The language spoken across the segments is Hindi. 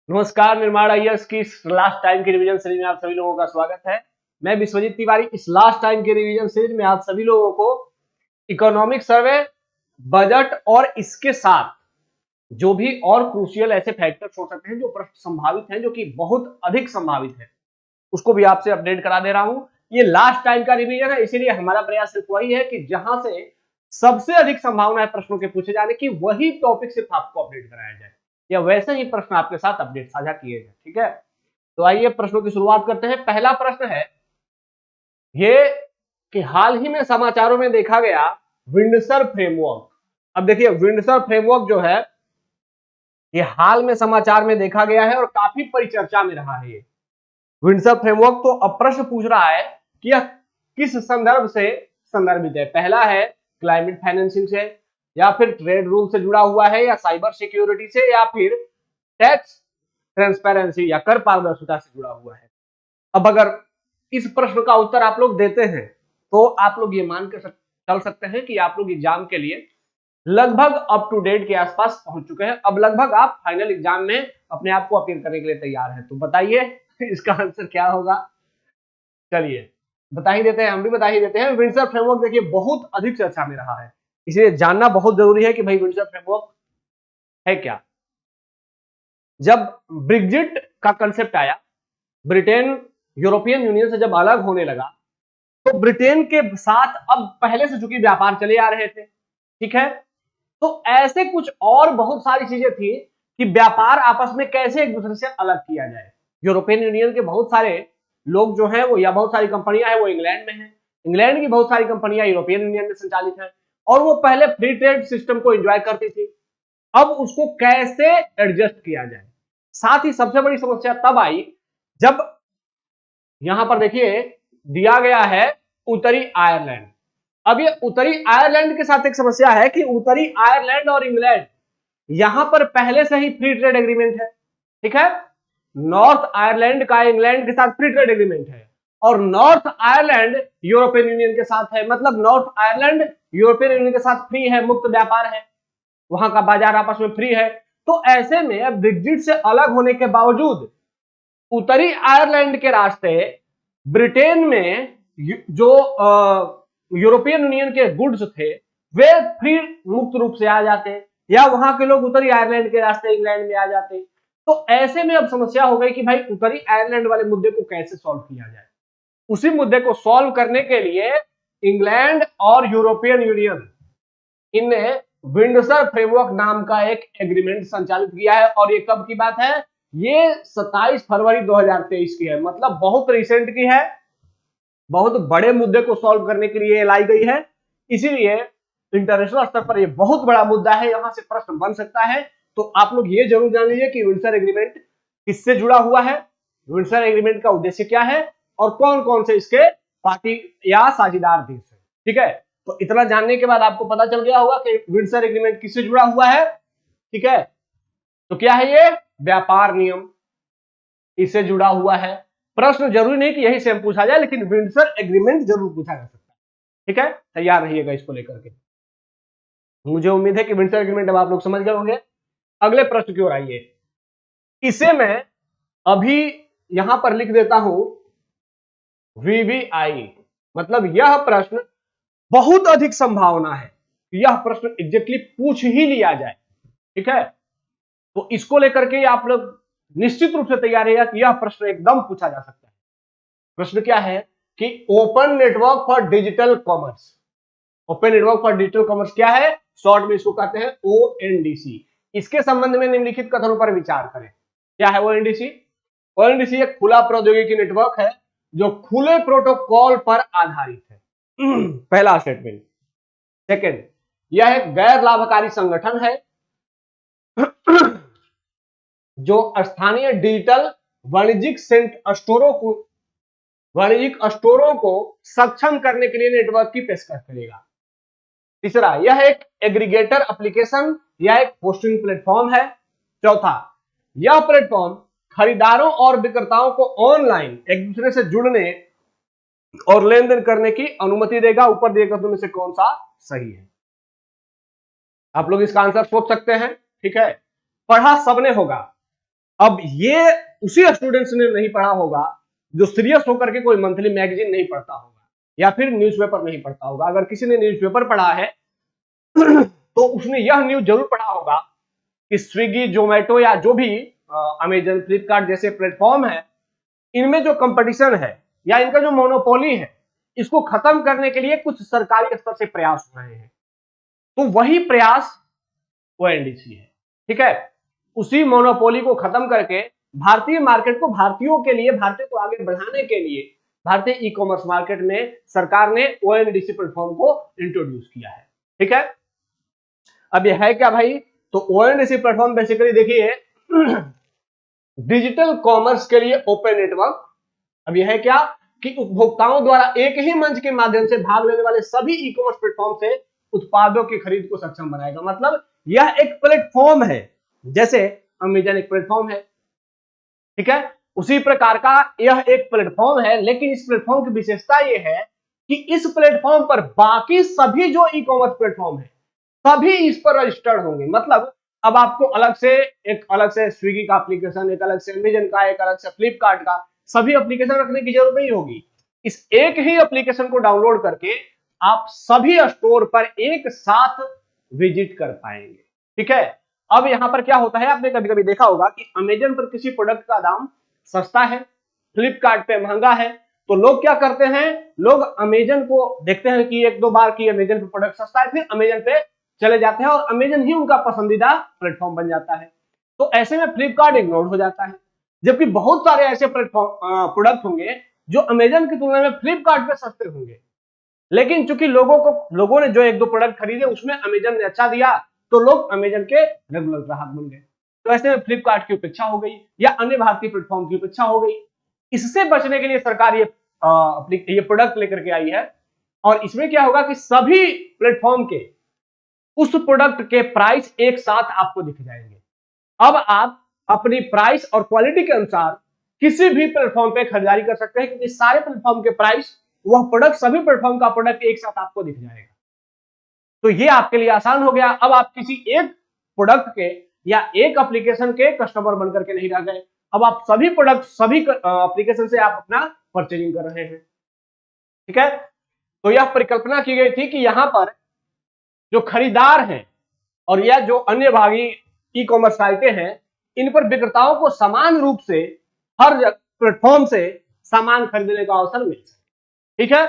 नमस्कार, निर्माण आईएएस की इस लास्ट टाइम की रिवीजन सीरीज में आप सभी लोगों का स्वागत है। मैं विश्वजीत तिवारी। इस लास्ट टाइम की रिवीजन सीरीज में आप सभी लोगों को इकोनॉमिक सर्वे, बजट और इसके साथ जो भी और क्रूशियल ऐसे फैक्टर्स हो सकते हैं जो प्रश्न संभावित हैं, जो कि बहुत अधिक संभावित है, उसको भी आपसे अपडेट करा दे रहा हूं। ये लास्ट टाइम का रिवीजन है, इसीलिए हमारा प्रयास सिर्फ वही है कि जहां से सबसे अधिक संभावना है प्रश्नों के पूछे जाने की, वही टॉपिक सिर्फ आपको अपडेट कराया जाए या वैसे ही प्रश्न आपके साथ अपडेट साझा किए जाए। ठीक है, तो आइए प्रश्नों की शुरुआत करते हैं। पहला प्रश्न है ये कि हाल ही में समाचारों में देखा गया विंडसर फ्रेमवर्क। अब देखिए, विंडसर फ्रेमवर्क जो है ये हाल में समाचार में देखा गया है और काफी परिचर्चा में रहा है। ये विंडसर फ्रेमवर्क, तो अब प्रश्न पूछ रहा है कि यह किस संदर्भ से संदर्भित है। पहला है क्लाइमेट फाइनेंसिंग से, या फिर ट्रेड रूल से जुड़ा हुआ है, या साइबर सिक्योरिटी से, या फिर टैक्स ट्रांसपेरेंसी या कर पारदर्शिता से जुड़ा हुआ है। अब अगर इस प्रश्न का उत्तर आप लोग देते हैं तो आप लोग ये मान कर चल सकते हैं कि आप लोग एग्जाम के लिए लगभग अप टू डेट के आसपास पहुंच चुके हैं। अब लगभग आप फाइनल एग्जाम में अपने आप को अपीयर करने के लिए तैयार हैं। तो बताइए इसका आंसर क्या होगा। चलिए बता ही देते हैं, हम भी बता ही देते हैं। विंडसर फ्रेमवर्क देखिए बहुत अधिक चर्चा में रहा है, इसलिए जानना बहुत जरूरी है कि भाई विंडसर फ्रेमवर्क है क्या। जब ब्रेग्जिट का कंसेप्ट आया, ब्रिटेन यूरोपियन यूनियन से जब अलग होने लगा, तो ब्रिटेन के साथ अब पहले से चूंकि व्यापार चले आ रहे थे, ठीक है, तो ऐसे कुछ और बहुत सारी चीजें थी कि व्यापार आपस में कैसे एक दूसरे से अलग किया जाए। यूरोपियन यूनियन के बहुत सारे लोग जो हैं वो, या बहुत सारी कंपनियां हैं वो इंग्लैंड में हैं, इंग्लैंड की बहुत सारी कंपनियां यूरोपियन यूनियन में संचालित है, और वो पहले फ्री ट्रेड सिस्टम को एंजॉय करती थी। अब उसको कैसे एडजस्ट किया जाए। साथ ही सबसे बड़ी समस्या तब आई जब यहां पर देखिए दिया गया है उत्तरी आयरलैंड। अब ये उत्तरी आयरलैंड के साथ एक समस्या है कि उत्तरी आयरलैंड और इंग्लैंड, यहां पर पहले से ही फ्री ट्रेड एग्रीमेंट है, ठीक है। नॉर्थ आयरलैंड का इंग्लैंड के साथ फ्री ट्रेड एग्रीमेंट है, और नॉर्थ आयरलैंड यूरोपियन यूनियन के साथ है। मतलब नॉर्थ आयरलैंड यूरोपियन यूनियन के साथ फ्री है, मुक्त व्यापार है, वहां का बाजार आपस में फ्री है। तो ऐसे में ब्रेग्जिट से अलग होने के बावजूद उत्तरी आयरलैंड के रास्ते ब्रिटेन में जो यूरोपियन यूनियन के गुड्स थे वे फ्री मुक्त रूप से आ जाते, या वहां के लोग उत्तरी आयरलैंड के रास्ते इंग्लैंड में आ जाते। तो ऐसे में अब समस्या हो गई कि भाई उत्तरी आयरलैंड वाले मुद्दे को कैसे सॉल्व किया जाए। उसी मुद्दे को सॉल्व करने के लिए इंग्लैंड और यूरोपियन यूनियन इनने विंडसर फ्रेमवर्क नाम का एक एग्रीमेंट संचालित किया है। और ये कब की बात है, ये 27 फरवरी 2023 की है, मतलब बहुत रिसेंट की है। बहुत बड़े मुद्दे को सॉल्व करने के लिए लाई गई है, इसीलिए इंटरनेशनल स्तर पर ये बहुत बड़ा मुद्दा है, यहां से प्रश्न बन सकता है। तो आप लोग ये जरूर जान लीजिए कि विंडसर एग्रीमेंट किससे जुड़ा हुआ है, विंडसर एग्रीमेंट का उद्देश्य क्या है, और कौन कौन से इसके पार्टी या साझेदार देश है। ठीक है, तो इतना जानने के बाद आपको पता चल गया होगा कि विंडसर एग्रीमेंट किससे जुड़ा हुआ है। ठीक है, तो क्या है ये, व्यापार नियम, इससे जुड़ा हुआ है। प्रश्न जरूरी नहीं कि यही सेम पूछा जाए, लेकिन विंडसर एग्रीमेंट जरूर पूछा जा सकता है। ठीक है, तैयार रहिएगा इसको लेकर के। मुझे उम्मीद है कि विंडसर एग्रीमेंट अब आप लोग समझ गए होंगे। अगले प्रश्न की ओर आइए। इसे मैं अभी यहां पर लिख देता हूं वीवीआई, मतलब यह प्रश्न बहुत अधिक संभावना है कि यह प्रश्न एग्जैक्टली पूछ ही लिया जाए। ठीक है, तो इसको लेकर के आप लोग निश्चित रूप से तैयार रहिएगा कि यह प्रश्न एकदम पूछा जा सकता है। प्रश्न क्या है कि open network for digital commerce, open network for digital commerce क्या है, शॉर्ट में इसको कहते हैं ओएनडीसी। इसके संबंध में निम्नलिखित कथनों पर विचार करें। क्या है ओएनडीसी? ओएनडीसी एक खुला प्रौद्योगिकी नेटवर्क है जो खुले प्रोटोकॉल पर आधारित है। पहला स्टेटमेंट। सेकंड, यह एक गैर लाभकारी संगठन है जो स्थानीय डिजिटल वाणिज्यिक स्टोरों को सक्षम करने के लिए नेटवर्क की पेशकश करेगा। तीसरा, यह एक एग्रीगेटर एप्लीकेशन या एक होस्टिंग प्लेटफॉर्म है। चौथा, यह प्लेटफॉर्म खरीदारों और विक्रेताओं को ऑनलाइन एक दूसरे से जुड़ने और लेन देन करने की अनुमति देगा। ऊपर दिए कथनों में से कौन सा सही है? आप लोग इसका आंसर सोच सकते हैं। ठीक है, पढ़ा सबने होगा, अब ये उसी स्टूडेंट्स ने नहीं पढ़ा होगा जो सीरियस होकर के कोई मंथली मैगजीन नहीं पढ़ता होगा या फिर न्यूज़पेपर नहीं पढ़ता होगा। अगर किसी ने न्यूज़पेपर पढ़ा है तो उसने यह न्यूज जरूर पढ़ा होगा कि स्विगी, जोमेटो या जो भी अमेजन, फ्लिपकार्ट जैसे प्लेटफॉर्म है, इनमें जो कंपटीशन है या इनका जो मोनोपोली है, इसको खत्म करने के लिए कुछ सरकारी स्तर से प्रयास हो रहे हैं। तो वही प्रयास ओएनडीसी है। ठीक है, उसी मोनोपोली को खत्म करके भारतीय मार्केट को, भारतीयों के लिए, भारतीय को आगे बढ़ाने के लिए भारतीय ई कॉमर्स मार्केट में सरकार ने ओएनडीसी प्लेटफॉर्म को इंट्रोड्यूस किया है। ठीक है, अब यह है क्या भाई? तो ओएनडीसी प्लेटफॉर्म बेसिकली देखिए डिजिटल कॉमर्स के लिए ओपन नेटवर्क। अब यह है क्या कि उपभोक्ताओं द्वारा एक ही मंच के माध्यम से भाग लेने वाले सभी ई कॉमर्स प्लेटफॉर्म से उत्पादों की खरीद को सक्षम बनाएगा। मतलब यह एक प्लेटफॉर्म है, जैसे अमेजन एक प्लेटफॉर्म है। ठीक है, उसी प्रकार का यह एक प्लेटफॉर्म है, लेकिन इस प्लेटफॉर्म की विशेषता यह है कि इस प्लेटफॉर्म पर बाकी सभी जो ई कॉमर्स प्लेटफॉर्म है सभी इस पर रजिस्टर्ड होंगे। मतलब अब आपको अलग से स्विगी का एप्लीकेशन, एक अलग से अमेजन का, एक अलग से फ्लिपकार्ट का, सभी एप्लीकेशन रखने की जरूरत नहीं होगी। इस एक ही एप्लीकेशन को डाउनलोड करके आप सभी स्टोर पर एक साथ विजिट कर पाएंगे। ठीक है, अब यहां पर क्या होता है, आपने कभी कभी देखा होगा कि अमेजन पर किसी प्रोडक्ट का दाम सस्ता है, फ्लिपकार्ट पे महंगा है, तो लोग क्या करते हैं, लोग अमेजन को देखते हैं कि एक दो बार की अमेजन पे प्रोडक्ट सस्ता है, फिर अमेजन पे चले जाते हैं और अमेजन ही उनका पसंदीदा प्लेटफॉर्म बन जाता है। तो ऐसे में फ्लिपकार्ट इग्नोर हो जाता है, जबकि बहुत सारे ऐसे प्लेटफॉर्म प्रोडक्ट होंगे जो अमेजन की तुलना में फ्लिपकार्ट पे सस्ते होंगे, लेकिन चूंकि लोगों ने जो एक दो प्रोडक्ट खरीदे उसमें अमेजन ने अच्छा दिया तो लोग अमेजन के रेगुलर ग्राहक बन गए। तो ऐसे में फ्लिपकार्ट की उपेक्षा हो गई या अन्य भारतीय प्लेटफॉर्म की उपेक्षा हो गई। इससे बचने के लिए सरकार ये प्रोडक्ट लेकर के आई है और इसमें क्या होगा कि सभी प्लेटफॉर्म के उस प्रोडक्ट के प्राइस एक साथ आपको दिख जाएंगे। अब आप अपनी प्राइस और क्वालिटी के अनुसार किसी भी प्लेटफॉर्म पे खरीदारी कर सकते हैं, क्योंकि सारे प्लेटफॉर्म के प्राइस, वह प्रोडक्ट, सभी प्लेटफॉर्म का प्रोडक्ट एक साथ आपको दिख जाएगा। तो ये आपके लिए आसान हो गया। अब आप किसी एक प्रोडक्ट के या एक एप्लीकेशन के कस्टमर बनकर के नहीं रह गए, अब आप सभी प्रोडक्ट, सभी एप्लीकेशन से आप अपना परचेजिंग कर रहे हैं। ठीक है, तो यह परिकल्पना की गई थी कि यहां पर जो खरीदार हैं और या जो अन्य भागी ई कॉमर्स साइटें हैं, इन पर विक्रेताओं को समान रूप से हर प्लेटफॉर्म से सामान खरीदने का अवसर मिल सके। ठीक है,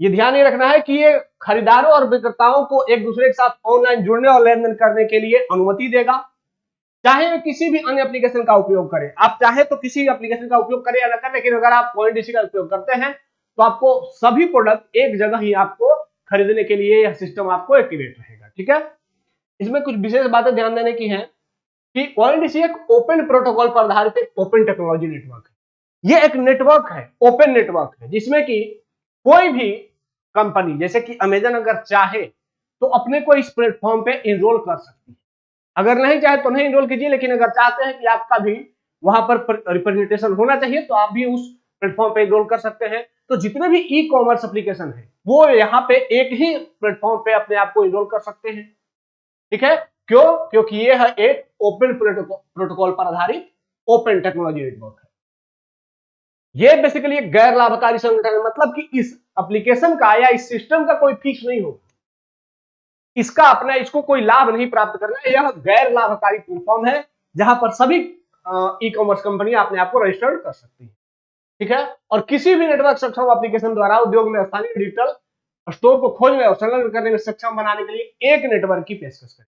ये ध्यान ये रखना है कि ये खरीदारों और विक्रेताओं को एक दूसरे के साथ ऑनलाइन जुड़ने और लेन देन करने के लिए अनुमति देगा, चाहे वे किसी भी अन्य एप्लीकेशन का उपयोग करें। आप चाहे तो किसी एप्लीकेशन का उपयोग करें या ना करें, लेकिन अगर आप ओएनडीसी का उपयोग करते हैं तो आपको सभी प्रोडक्ट एक जगह ही आपको खरीदने के लिए यह सिस्टम आपको एक्टिवेट रहेगा। ठीक है, इसमें कुछ विशेष बातें ध्यान देने की है कि ओएनडीसी एक ओपन प्रोटोकॉल पर आधारित एक ओपन टेक्नोलॉजी नेटवर्क है। ये एक नेटवर्क है, ओपन नेटवर्क है, जिसमें कि कोई भी कंपनी जैसे कि अमेजन अगर चाहे तो अपने को इस प्लेटफॉर्म पे इनरोल कर सकती है। अगर नहीं चाहे तो नहीं इनरोल कीजिए, लेकिन अगर चाहते हैं कि आपका भी वहां पर रिप्रेजेंटेशन होना चाहिए तो आप भी उस प्लेटफॉर्म पे इनरोल कर सकते हैं। तो जितने भी ई कॉमर्स एप्लीकेशन है वो यहाँ पे एक ही प्लेटफॉर्म पे अपने आप को इनरोल कर सकते हैं। ठीक है, क्यों? क्योंकि ये है एक ओपन प्रोटोकॉल पर आधारित ओपन टेक्नोलॉजी नेटवर्क है। ये बेसिकली एक गैर लाभकारी संगठन है, मतलब कि इस एप्लीकेशन का या इस सिस्टम का कोई फिक्स नहीं होगा, इसका अपना, इसको कोई लाभ नहीं प्राप्त करना है। यह गैर लाभकारी प्लेटफॉर्म है जहां पर सभी ई कॉमर्स कंपनी अपने आप को रजिस्टर्ड कर सकती है। ठीक है, और किसी भी नेटवर्क सक्षम एप्लीकेशन द्वारा उद्योग में स्थानीय डिजिटल स्टोर को खोजने और संलग्न करने में सक्षम बनाने के लिए एक नेटवर्क की पेशकश करें।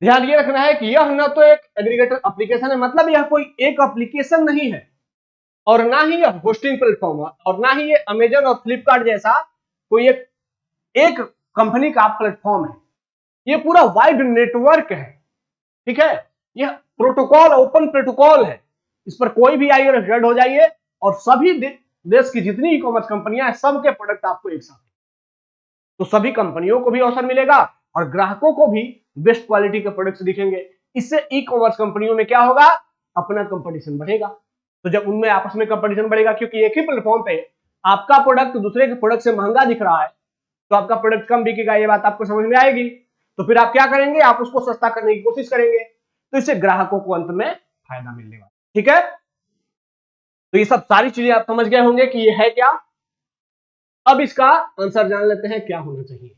ध्यान ये रखना है कि यह न तो एक एग्रीगेटर एप्लीकेशन है, मतलब यह कोई एक एप्लीकेशन नहीं है, और ना ही यह होस्टिंग प्लेटफॉर्म है, और ना ही ये अमेजन और फ्लिपकार्ट जैसा कोई एक कंपनी का प्लेटफॉर्म है। ये पूरा वाइड नेटवर्क है। ठीक है, यह प्रोटोकॉल ओपन प्रोटोकॉल है, इस पर कोई भी आइए रजिस्टर्ड हो जाइए और सभी देश की जितनी ई कॉमर्स कंपनियां हैं सबके प्रोडक्ट आपको एक साथ, तो सभी कंपनियों को भी अवसर मिलेगा और ग्राहकों को भी बेस्ट क्वालिटी के प्रोडक्ट्स दिखेंगे। इससे ई कॉमर्स कंपनियों में क्या होगा, अपना कंपटीशन बढ़ेगा। तो जब उनमें आपस में कंपटीशन बढ़ेगा, क्योंकि एक ही प्लेटफॉर्म पे आपका प्रोडक्ट दूसरे के प्रोडक्ट से महंगा दिख रहा है तो आपका प्रोडक्ट कम बिकेगा, ये बात आपको समझ में आएगी। तो फिर आप क्या करेंगे, आप उसको सस्ता करने की कोशिश करेंगे। तो इससे ग्राहकों को अंत में फायदा मिलने वाला। ठीक है, तो ये सब सारी चीजें आप समझ गए होंगे कि ये है क्या। अब इसका आंसर जान लेते हैं क्या होना चाहिए।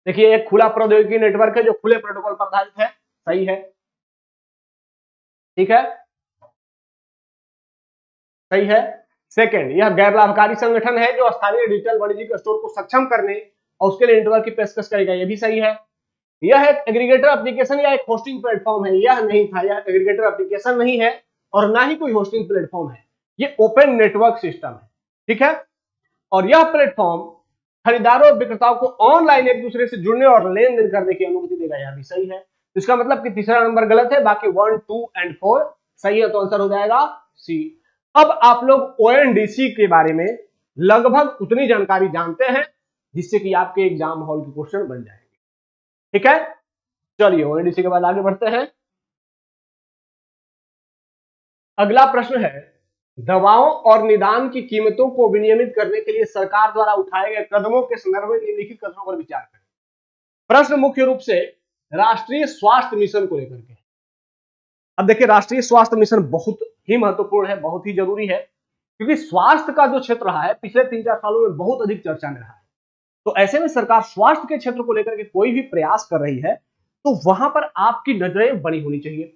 देखिए, एक खुला प्रौद्योगिकी नेटवर्क है जो खुले प्रोटोकॉल पर आधारित है, सही है, ठीक है, सही है। सेकंड, यह गैर लाभकारी संगठन है जो स्थानीय डिजिटल वाणिज्यिक स्टोर को सक्षम करने और उसके लिए नेटवर्क की पेशकश करेगा, यह भी सही है। यह एक एग्रीगेटर एप्लीकेशन या एक होस्टिंग प्लेटफॉर्म है, यह नहीं था, यह एग्रीगेटर एप्लीकेशन नहीं है और ना ही कोई होस्टिंग प्लेटफॉर्म है, ये ओपन नेटवर्क सिस्टम है, ठीक है। और यह प्लेटफॉर्म खरीदारों और विक्रेताओं को ऑनलाइन एक दूसरे से जुड़ने और लेन देन करने की अनुमति देगा, यह भी सही है। इसका मतलब कि तीसरा नंबर गलत है, बाकी 1, 2 एंड 4 सही है, तो आंसर हो जाएगा सी। अब आप लोग ओएनडीसी के बारे में लगभग उतनी जानकारी जानते हैं जिससे कि आपके एग्जाम हॉल के क्वेश्चन बन जाएंगे, ठीक है। चलिए ओएनडीसी के बाद आगे बढ़ते हैं। अगला प्रश्न है, दवाओं और निदान की कीमतों को विनियमित करने के लिए सरकार द्वारा उठाए गए कदमों के संदर्भ में निम्नलिखित कथनों पर विचार करें। प्रश्न मुख्य रूप से राष्ट्रीय स्वास्थ्य मिशन को लेकर के। अब देखिए, राष्ट्रीय स्वास्थ्य मिशन बहुत ही महत्वपूर्ण है, बहुत ही जरूरी है, क्योंकि स्वास्थ्य का जो क्षेत्र रहा है पिछले 3-4 सालों में बहुत अधिक चर्चा में रहा है। तो ऐसे में सरकार स्वास्थ्य के क्षेत्र को लेकर के कोई भी प्रयास कर रही है तो वहां पर आपकी नजरें बनी होनी चाहिए,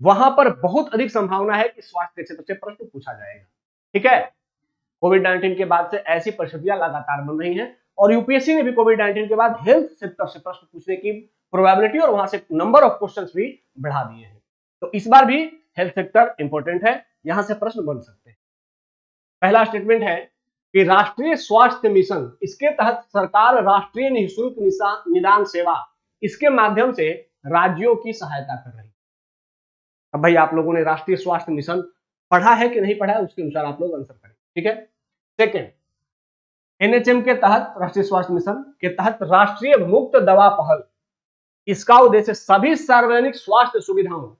वहां पर बहुत अधिक संभावना है कि स्वास्थ्य के क्षेत्र से प्रश्न पूछा जाएगा, ठीक है। कोविड-19 के बाद से ऐसी परिस्थितियां लगातार बन रही हैं और यूपीएससी ने भी कोविड-19 के बाद हेल्थ सेक्टर से प्रश्न पूछने की प्रोबेबिलिटी और वहां से नंबर ऑफ क्वेश्चंस भी बढ़ा दिए हैं। तो इस बार भी हेल्थ सेक्टर इंपॉर्टेंट है, यहां से प्रश्न बन सकते हैं। पहला स्टेटमेंट है कि राष्ट्रीय स्वास्थ्य मिशन, इसके तहत सरकार राष्ट्रीय निःशुल्क निदान सेवा, इसके माध्यम से राज्यों की सहायता कर रही है। अब भाई आप लोगों ने राष्ट्रीय स्वास्थ्य मिशन पढ़ा है कि नहीं पढ़ा है, उसके अनुसार आप लोग आंसर करें, ठीक है। सेकेंड, एनएचएम के तहत, राष्ट्रीय स्वास्थ्य मिशन के तहत राष्ट्रीय मुफ्त दवा पहल, इसका उद्देश्य सभी सार्वजनिक स्वास्थ्य सुविधाओं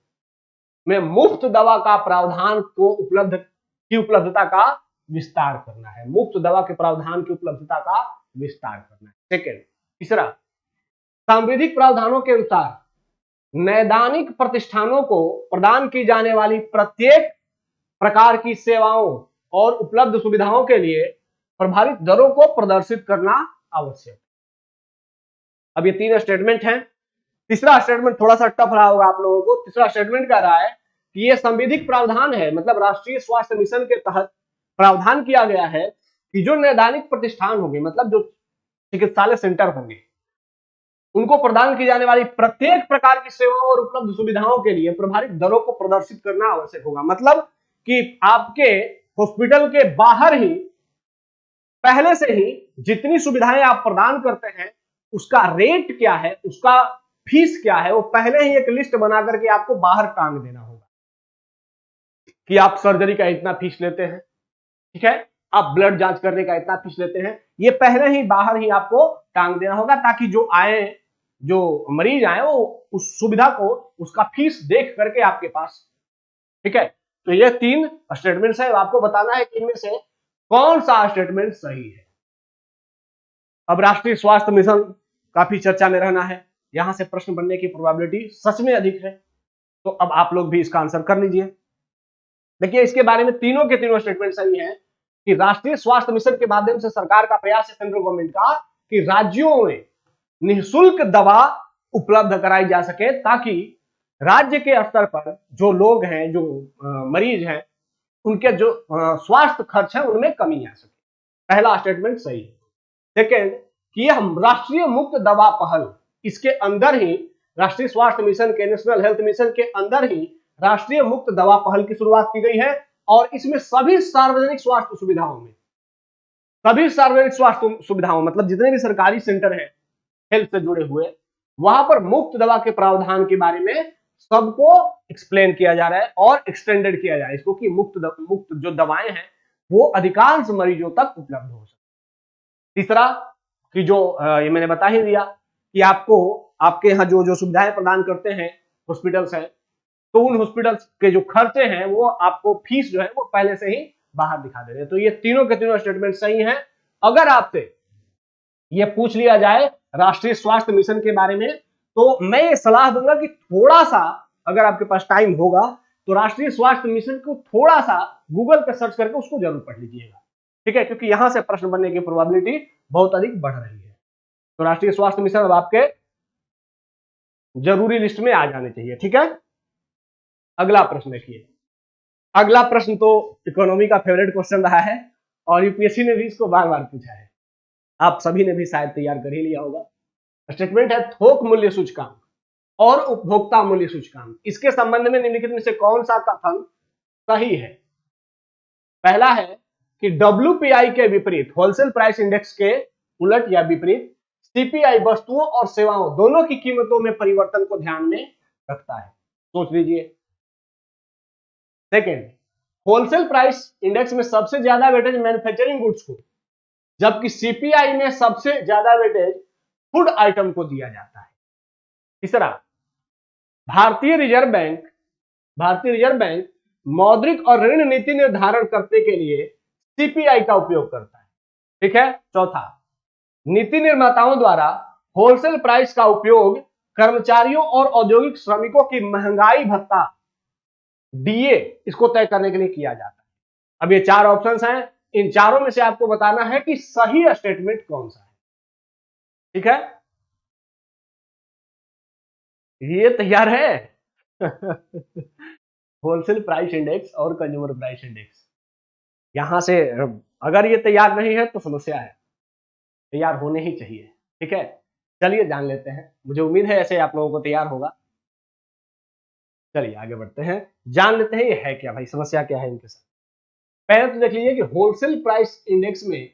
में मुफ्त दवा का प्रावधान को उपलब्धता का विस्तार करना है, मुफ्त दवा के प्रावधान की उपलब्धता का विस्तार करना है। सेकेंड, तीसरा, सांविधिक प्रावधानों के अनुसार नैदानिक प्रतिष्ठानों को प्रदान की जाने वाली प्रत्येक प्रकार की सेवाओं और उपलब्ध सुविधाओं के लिए प्रभावित दरों को प्रदर्शित करना आवश्यक। अब ये 3 स्टेटमेंट हैं। तीसरा स्टेटमेंट थोड़ा सा टफ रहा होगा आप लोगों को। तीसरा स्टेटमेंट कह रहा है कि ये संविधिक प्रावधान है, मतलब राष्ट्रीय स्वास्थ्य मिशन के तहत प्रावधान किया गया है कि जो नैदानिक प्रतिष्ठान होंगे, मतलब जो चिकित्सालय सेंटर होंगे, उनको प्रदान की जाने वाली प्रत्येक प्रकार की सेवाओं और उपलब्ध सुविधाओं के लिए प्रभावित दरों को प्रदर्शित करना आवश्यक होगा। मतलब कि आपके हॉस्पिटल के बाहर ही पहले से ही जितनी सुविधाएं आप प्रदान करते हैं उसका रेट क्या है, उसका फीस क्या है, वो पहले ही एक लिस्ट बना करके आपको बाहर टांग देना होगा कि आप सर्जरी का इतना फीस लेते हैं, ठीक है, आप ब्लड जांच करने का इतना फीस लेते हैं, ये पहले ही बाहर ही आपको टांग देना होगा ताकि जो मरीज आए वो उस सुविधा को, उसका फीस देख करके आपके पास, ठीक है। तो ये 3 स्टेटमेंट्स है, आपको बताना है कि इनमें से कौन सा स्टेटमेंट सही है। अब राष्ट्रीय स्वास्थ्य मिशन काफी चर्चा में रहना है, यहां से प्रश्न बनने की प्रोबेबिलिटी सच में अधिक है, तो अब आप लोग भी इसका आंसर कर लीजिए। देखिए, इसके बारे में तीनों के तीनों स्टेटमेंट सही है कि राष्ट्रीय स्वास्थ्य मिशन के माध्यम से सरकार का प्रयास है, सेंट्रल गवर्नमेंट का, कि राज्यों में निःशुल्क दवा उपलब्ध कराई जा सके ताकि राज्य के स्तर पर जो लोग हैं, जो मरीज हैं, उनके जो स्वास्थ्य खर्च है उनमें कमी आ सके। पहला स्टेटमेंट सही है। सेकेंड, कि हम राष्ट्रीय मुफ्त दवा पहल, इसके अंदर ही राष्ट्रीय स्वास्थ्य मिशन के, नेशनल हेल्थ मिशन के अंदर ही राष्ट्रीय मुफ्त दवा पहल की शुरुआत की गई है और इसमें सभी सार्वजनिक स्वास्थ्य सुविधाओं में, सभी सार्वजनिक स्वास्थ्य सुविधाओं मतलब जितने भी सरकारी सेंटर है हेल्थ से जुड़े हुए, वहां पर मुफ्त दवा के प्रावधान के बारे में सबको एक्सप्लेन किया जा रहा है और एक्सटेंडेड किया जा रहा है इसको, कि मुफ्त जो दवाएं हैं वो अधिकांश मरीजों तक उपलब्ध हो सके। तीसरा, कि जो ये मैंने बता ही दिया कि आपको आपके यहाँ जो सुविधाएं प्रदान करते हैं हॉस्पिटल्स हैं, तो उन हॉस्पिटल्स के जो खर्चे हैं वो आपको फीस जो है वो पहले से ही बाहर दिखा दे रहे हैं। तो ये तीनों के तीनों स्टेटमेंट सही हैं। अगर आपसे ये पूछ लिया जाए राष्ट्रीय स्वास्थ्य मिशन के बारे में, तो मैं ये सलाह दूंगा कि थोड़ा सा अगर आपके पास टाइम होगा तो राष्ट्रीय स्वास्थ्य मिशन को थोड़ा सा गूगल पे सर्च करके उसको जरूर पढ़ लीजिएगा, ठीक है, क्योंकि यहां से प्रश्न बनने की प्रोबेबिलिटी बहुत अधिक बढ़ रही है। तो राष्ट्रीय स्वास्थ्य मिशन अब आपके जरूरी लिस्ट में आ जाने चाहिए, ठीक है। अगला प्रश्न देखिए, अगला प्रश्न तो इकोनॉमी का फेवरेट क्वेश्चन रहा है और यूपीएससी ने भी इसको बार बार पूछा है, आप सभी ने भी शायद तैयार कर ही लिया होगा। स्टेटमेंट है थोक मूल्य सूचकांक और उपभोक्ता मूल्य सूचकांक, इसके संबंध में निम्नलिखित में से कौन सा कथन सही है। पहला है कि डब्ल्यूपीआई के विपरीत, होलसेल प्राइस इंडेक्स के उलट या विपरीत, सीपीआई वस्तुओं और सेवाओं दोनों की कीमतों में परिवर्तन को ध्यान में रखता है। सोच लीजिए। सेकेंड, होलसेल प्राइस इंडेक्स में सबसे ज्यादा वेटेज मैन्युफैक्चरिंग गुड्स को, जबकि सीपीआई में सबसे ज्यादा वेटेज फूड आइटम को दिया जाता है। तीसरा, भारतीय रिजर्व बैंक मौद्रिक और ऋण नीति निर्धारण करने के लिए सीपीआई का उपयोग करता है, ठीक है। चौथा, नीति निर्माताओं द्वारा होलसेल प्राइस का उपयोग कर्मचारियों और औद्योगिक श्रमिकों की महंगाई भत्ता डीए इसको तय करने के लिए किया जाता है। अब ये चार ऑप्शंस हैं, इन चारों में से आपको बताना है कि सही स्टेटमेंट कौन सा है, ठीक है। ये तैयार है होलसेल प्राइस इंडेक्स और कंज्यूमर प्राइस इंडेक्स, यहां से अगर ये तैयार नहीं है तो समस्या है, तैयार होने ही चाहिए, ठीक है। चलिए जान लेते हैं, मुझे उम्मीद है ऐसे आप लोगों को तैयार होगा। चलिए आगे बढ़ते हैं, जान लेते हैं ये है क्या भाई, समस्या क्या है इनके साथ। पहले तो देख लीजिए कि होलसेल प्राइस इंडेक्स में,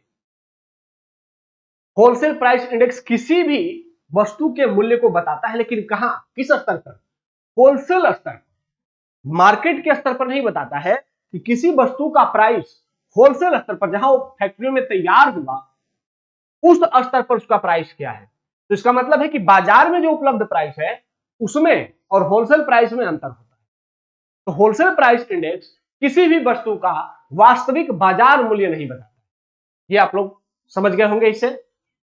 होलसेल प्राइस इंडेक्स किसी भी वस्तु के मूल्य को बताता है, लेकिन कहां, किस स्तर पर, होलसेल स्तर पर, मार्केट के स्तर पर नहीं बताता है कि किसी वस्तु का प्राइस होलसेल स्तर पर, जहां वो फैक्ट्रियों में तैयार हुआ उस स्तर पर उसका प्राइस क्या है। तो इसका मतलब है कि बाजार में जो उपलब्ध प्राइस है उसमें और होलसेल प्राइस में अंतर होता है। तो होलसेल प्राइस इंडेक्स किसी भी वस्तु का वास्तविक बाजार मूल्य नहीं बताता, ये आप लोग समझ गए होंगे इससे।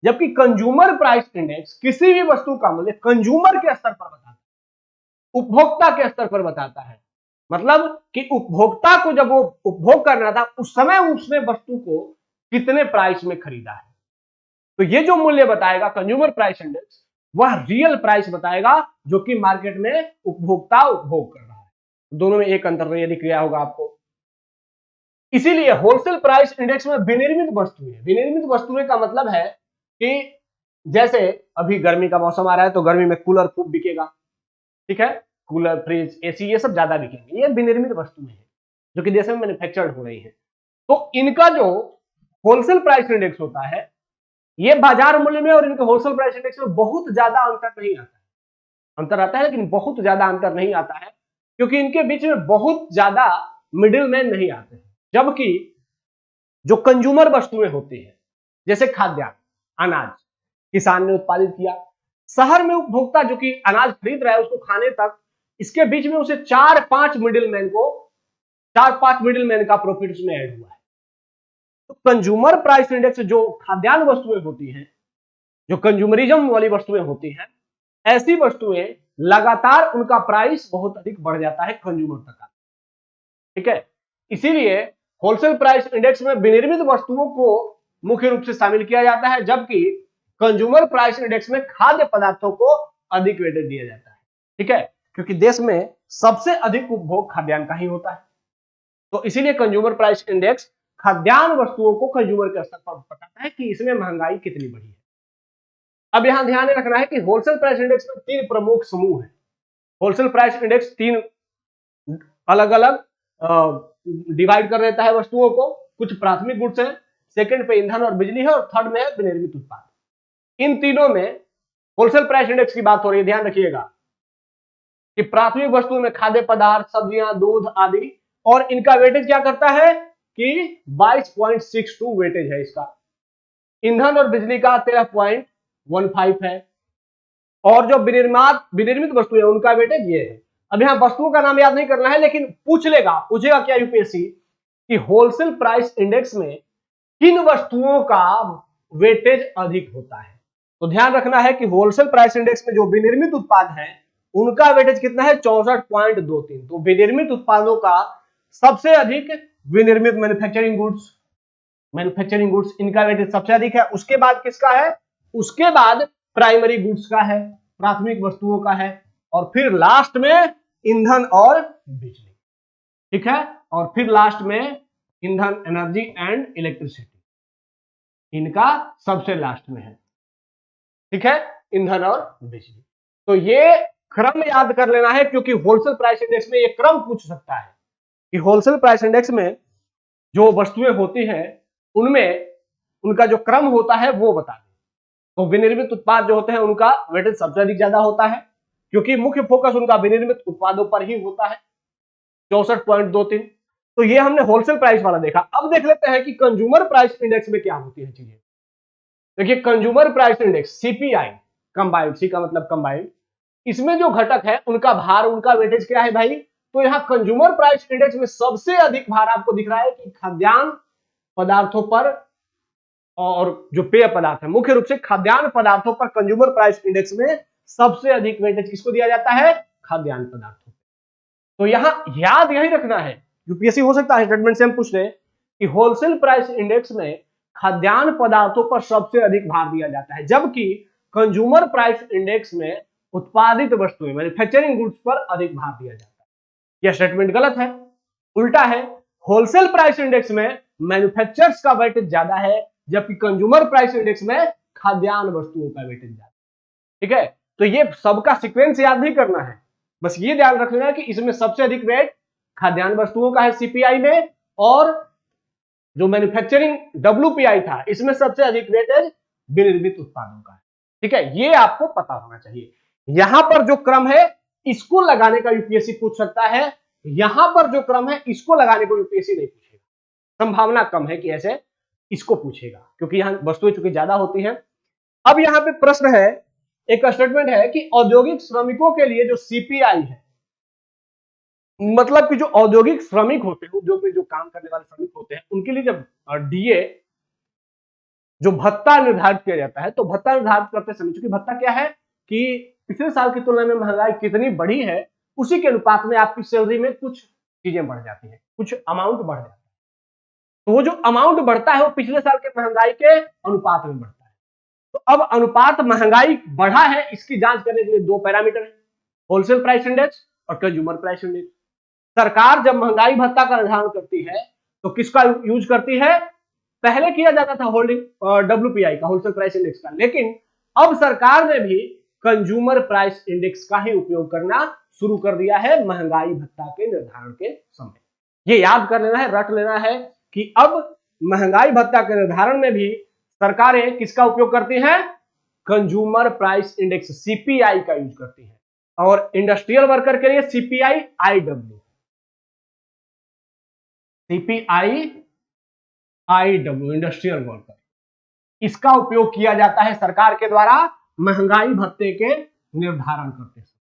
जबकि कंज्यूमर प्राइस इंडेक्स किसी भी वस्तु का मूल्य कंज्यूमर के स्तर पर बताता है, उपभोक्ता के स्तर पर बताता है। मतलब कि उपभोक्ता को जब वो उपभोग करना था उस समय उसने वस्तु को कितने प्राइस में खरीदा है। तो ये जो मूल्य बताएगा कंज्यूमर प्राइस इंडेक्स, वह रियल प्राइस बताएगा जो कि मार्केट में उपभोक्ता उपभोग कर रहा है। दोनों में एक अंतर यदि दिख गया होगा आपको। इसीलिए होलसेल प्राइस इंडेक्स में विनिर्मित वस्तुएं, विनिर्मित वस्तुएं का मतलब है कि जैसे अभी गर्मी का मौसम आ रहा है तो गर्मी में कूलर खूब बिकेगा, ठीक है, कूलर, फ्रिज, एसी, ये सब ज्यादा बिकेंगे। ये विनिर्मित वस्तुएं हैं जो कि देश में मैन्युफैक्चर्ड हो रही है। तो इनका जो होलसेल प्राइस इंडेक्स होता है, ये बाजार मूल्य में और इनके होलसेल प्राइस इंडेक्स में बहुत ज्यादा अंतर नहीं आता है। अंतर आता है लेकिन बहुत ज्यादा अंतर नहीं आता है, क्योंकि इनके बीच में बहुत ज्यादा मिडिल मैन नहीं आते हैं। जबकि जो कंज्यूमर वस्तुएं होती है, जैसे खाद्यान्न, अनाज किसान ने उत्पादित किया, शहर में उपभोक्ता जो कि अनाज खरीद रहा है उसको खाने तक, इसके बीच में उसे 4-5 मिडिलमैन का प्रॉफिट उसमें ऐड हुआ है। तो कंज्यूमर प्राइस इंडेक्स जो खाद्यान्न वस्तुएं होती हैं, जो कंज्यूमरिज्म वाली वस्तुएं होती हैं, ऐसी वस्तुएं लगातार उनका प्राइस बहुत अधिक बढ़ जाता है कंज्यूमर तक, ठीक है। इसीलिए होलसेल प्राइस इंडेक्स में विनिर्मित वस्तुओं को मुख्य रूप से शामिल किया जाता है, जबकि कंज्यूमर प्राइस इंडेक्स में खाद्य पदार्थों को अधिक वेटेज दिया जाता है, ठीक है, क्योंकि देश में सबसे अधिक उपभोग खाद्यान्न का ही होता है। तो इसीलिए कंज्यूमर प्राइस इंडेक्स खाद्यान्न वस्तुओं को कंज्यूमर के स्तर पर बताता है कि इसमें महंगाई कितनी बढ़ी है। अब यहां ध्यान रखना है कि होलसेल प्राइस इंडेक्स में 3 प्रमुख समूह है। होलसेल प्राइस इंडेक्स 3 अलग अलग डिवाइड कर देता है वस्तुओं को। कुछ प्राथमिक गुड्स है, सेकंड पे ईंधन और बिजली है, और थर्ड में है विनिर्मित उत्पाद। इन तीनों में होलसेल प्राइस इंडेक्स की बात हो रही है, ध्यान रखिएगा कि प्राथमिक वस्तुओं में खाद्य पदार्थ, सब्जियां, दूध आदि, और इनका वेटेज क्या करता है कि 22.62 वेटेज है इसका। ईंधन और बिजली का 13.15 है, और जो विनिर्मित वस्तु है उनका वेटेज ये है। अब यहां वस्तुओं का नाम याद नहीं करना है, लेकिन पूछेगा क्या यूपीएससी कि होलसेल प्राइस इंडेक्स में किन वस्तुओं का वेटेज अधिक होता है। तो ध्यान रखना है कि होलसेल प्राइस इंडेक्स में जो विनिर्मित उत्पाद हैं उनका वेटेज कितना है 64.23। तो विनिर्मित उत्पादों का सबसे अधिक विनिर्मित मैन्युफैक्चरिंग गुड्स इनका वेटेज सबसे अधिक है। उसके बाद किसका है, उसके बाद प्राइमरी गुड्स का है, प्राथमिक वस्तुओं का है, और फिर लास्ट में ईंधन और बिजली। ठीक है, और फिर लास्ट में ईंधन, एनर्जी एंड इलेक्ट्रिसिटी, इनका सबसे लास्ट में है। ठीक है, ईंधन और बिजली। तो ये क्रम याद कर लेना है, क्योंकि होलसेल प्राइस इंडेक्स में ये क्रम पूछ सकता है कि होलसेल प्राइस इंडेक्स में जो वस्तुएं होती हैं उनमें उनका जो क्रम होता है वो बता दें। तो विनिर्मित उत्पाद जो होते हैं उनका वेटेज सबसे अधिक ज्यादा होता है, क्योंकि मुख्य फोकस उनका विनिर्मित उत्पादों पर ही होता है, 64.23। तो ये हमने होलसेल प्राइस वाला देखा। अब देख लेते हैं कि कंज्यूमर प्राइस इंडेक्स में क्या होती है चीजें। देखिए, consumer price index CPI combined, C का मतलब कंबाइंड, इसमें जो घटक है उनका भार, उनका वेटेज क्या है भाई। तो यहाँ कंज्यूमर प्राइस इंडेक्स में सबसे अधिक भार आपको दिख रहा है कि खाद्यान्न पदार्थों पर, और जो पेय पदार्थ है मुख्य रूप से खाद्यान्न पदार्थों पर कंज्यूमर प्राइस इंडेक्स में सबसे अधिक वेटेज किसको दिया जाता है, खाद्यान्न पदार्थों। तो यहां याद यही रखना है, यूपीएससी हो सकता है स्टेटमेंट से हम पूछ रहे कि होलसेल प्राइस इंडेक्स में खाद्यान्न पदार्थों पर सबसे अधिक भार दिया जाता है, जबकि कंज्यूमर प्राइस इंडेक्स में उत्पादित वस्तुएं मैन्युफैक्चरिंग गुड्स पर अधिक भार दिया जाता है। यह स्टेटमेंट गलत है, उल्टा है। होलसेल प्राइस इंडेक्स में मैन्युफैक्चरर्स का वेटेज ज्यादा है, जबकि कंज्यूमर प्राइस इंडेक्स में खाद्यान्न वस्तुओं का वेटेज ज्यादा। ठीक है, तो ये सबका सीक्वेंस याद नहीं करना है, बस ये ध्यान रखना है कि इसमें सबसे अधिक वेट खाद्यान्न वस्तुओं का है सीपीआई में, और जो मैन्युफैक्चरिंग डब्ल्यूपीआई था इसमें सबसे अधिक वेटेज विनिर्मित उत्पादों का है। ठीक है, ये आपको पता होना चाहिए। यहां पर जो क्रम है इसको लगाने का यूपीएससी पूछ सकता है, यहां पर जो क्रम है इसको लगाने को यूपीएससी नहीं पूछेगा, संभावना कम है कि ऐसे इसको पूछेगा, क्योंकि यहां वस्तुएं चूंकि ज्यादा होती हैं। अब यहां पे प्रश्न है, एक स्टेटमेंट है कि औद्योगिक श्रमिकों के लिए जो सीपीआई है, मतलब कि जो औद्योगिक श्रमिक होते हैं, उद्योग में जो काम करने वाले श्रमिक होते हैं, उनके लिए जब डीए जो भत्ता निर्धारित किया जाता है, तो भत्ता निर्धारित करते समय, चूंकि भत्ता क्या है कि पिछले साल की तुलना में महंगाई कितनी बढ़ी है उसी के अनुपात में आपकी सैलरी में कुछ चीजें बढ़ जाती है, कुछ अमाउंट बढ़ जाता है। तो वो जो अमाउंट बढ़ता है वो पिछले साल के महंगाई के अनुपात में बढ़ता है। तो अब अनुपात महंगाई बढ़ा है, इसकी जांच करने के लिए दो पैरामीटर है, होलसेल प्राइस इंडेक्स और कंज्यूमर प्राइस इंडेक्स। सरकार जब महंगाई भत्ता का निर्धारण करती है तो किसका यूज करती है, पहले किया जाता था होल्डिंग डब्ल्यूपीआई का, होलसेल प्राइस इंडेक्स का, लेकिन अब सरकार ने भी कंज्यूमर प्राइस इंडेक्स का ही उपयोग करना शुरू कर दिया है महंगाई भत्ता के निर्धारण के समय। ये याद कर लेना है, रट लेना है कि अब महंगाई भत्ता के निर्धारण में भी सरकारें किसका उपयोग करती हैं, कंज्यूमर प्राइस इंडेक्स सीपीआई का यूज करती है, और इंडस्ट्रियल वर्कर के लिए CPI IW, CPI IW industrial worker, इसका उपयोग किया जाता है सरकार के द्वारा महंगाई भत्ते के निर्धारण करते समय।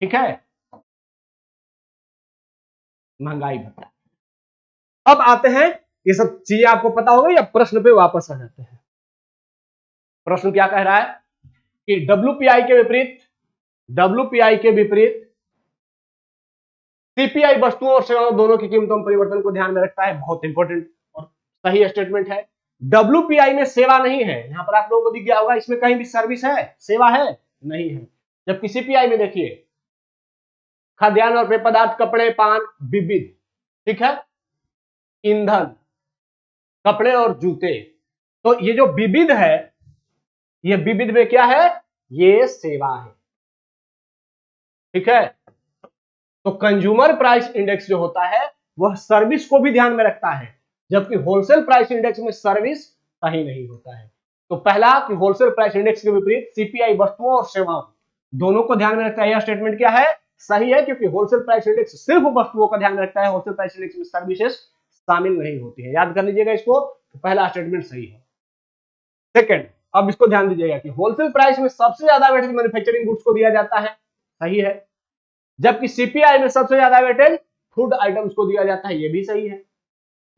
ठीक है, महंगाई भत्ता। अब आते हैं, ये सब चीजें आपको पता होगी, या प्रश्न पे वापस आ जाते हैं। प्रश्न क्या कह रहा है कि डब्ल्यूपीआई के विपरीत सीपीआई वस्तुओं और सेवाओं दोनों की कीमतों में परिवर्तन को ध्यान में रखता है। बहुत इंपॉर्टेंट और सही स्टेटमेंट है। डब्ल्यूपीआई में सेवा नहीं है, यहां पर आप लोगों को दिख गया होगा, इसमें कहीं भी सर्विस है, सेवा है नहीं है। जबकि सीपीआई में देखिए खाद्यान्न और पेय पदार्थ, कपड़े, पान, विविध, ठीक है, ईंधन, कपड़े और जूते। तो ये जो विविध है, ये विविध में क्या है, ये सेवा है। ठीक है, तो कंज्यूमर प्राइस इंडेक्स जो होता है वह सर्विस को भी ध्यान में रखता है, जबकि होलसेल प्राइस इंडेक्स में सर्विस कहीं नहीं होता है। तो पहला कि होलसेल प्राइस इंडेक्स के विपरीत सीपीआई वस्तुओं और सेवाओं दोनों को ध्यान में रखता है। यह स्टेटमेंट क्या है, सही है, क्योंकि होलसेल प्राइस इंडेक्स सिर्फ वस्तुओं का ध्यान रखता है, होलसेल प्राइस इंडेक्स में सर्विसेज शामिल नहीं होती है। याद कर लीजिएगा इसको, तो पहला स्टेटमेंट सही है। सेकंड, अब इसको ध्यान दीजिएगा कि होलसेल प्राइस में सबसे ज्यादा वेटेज मैन्युफैक्चरिंग गुड्स को दिया जाता है, सही है, जबकि सीपीआई में सबसे ज्यादा वेटेज फूड आइटम्स को दिया जाता है, यह भी सही है।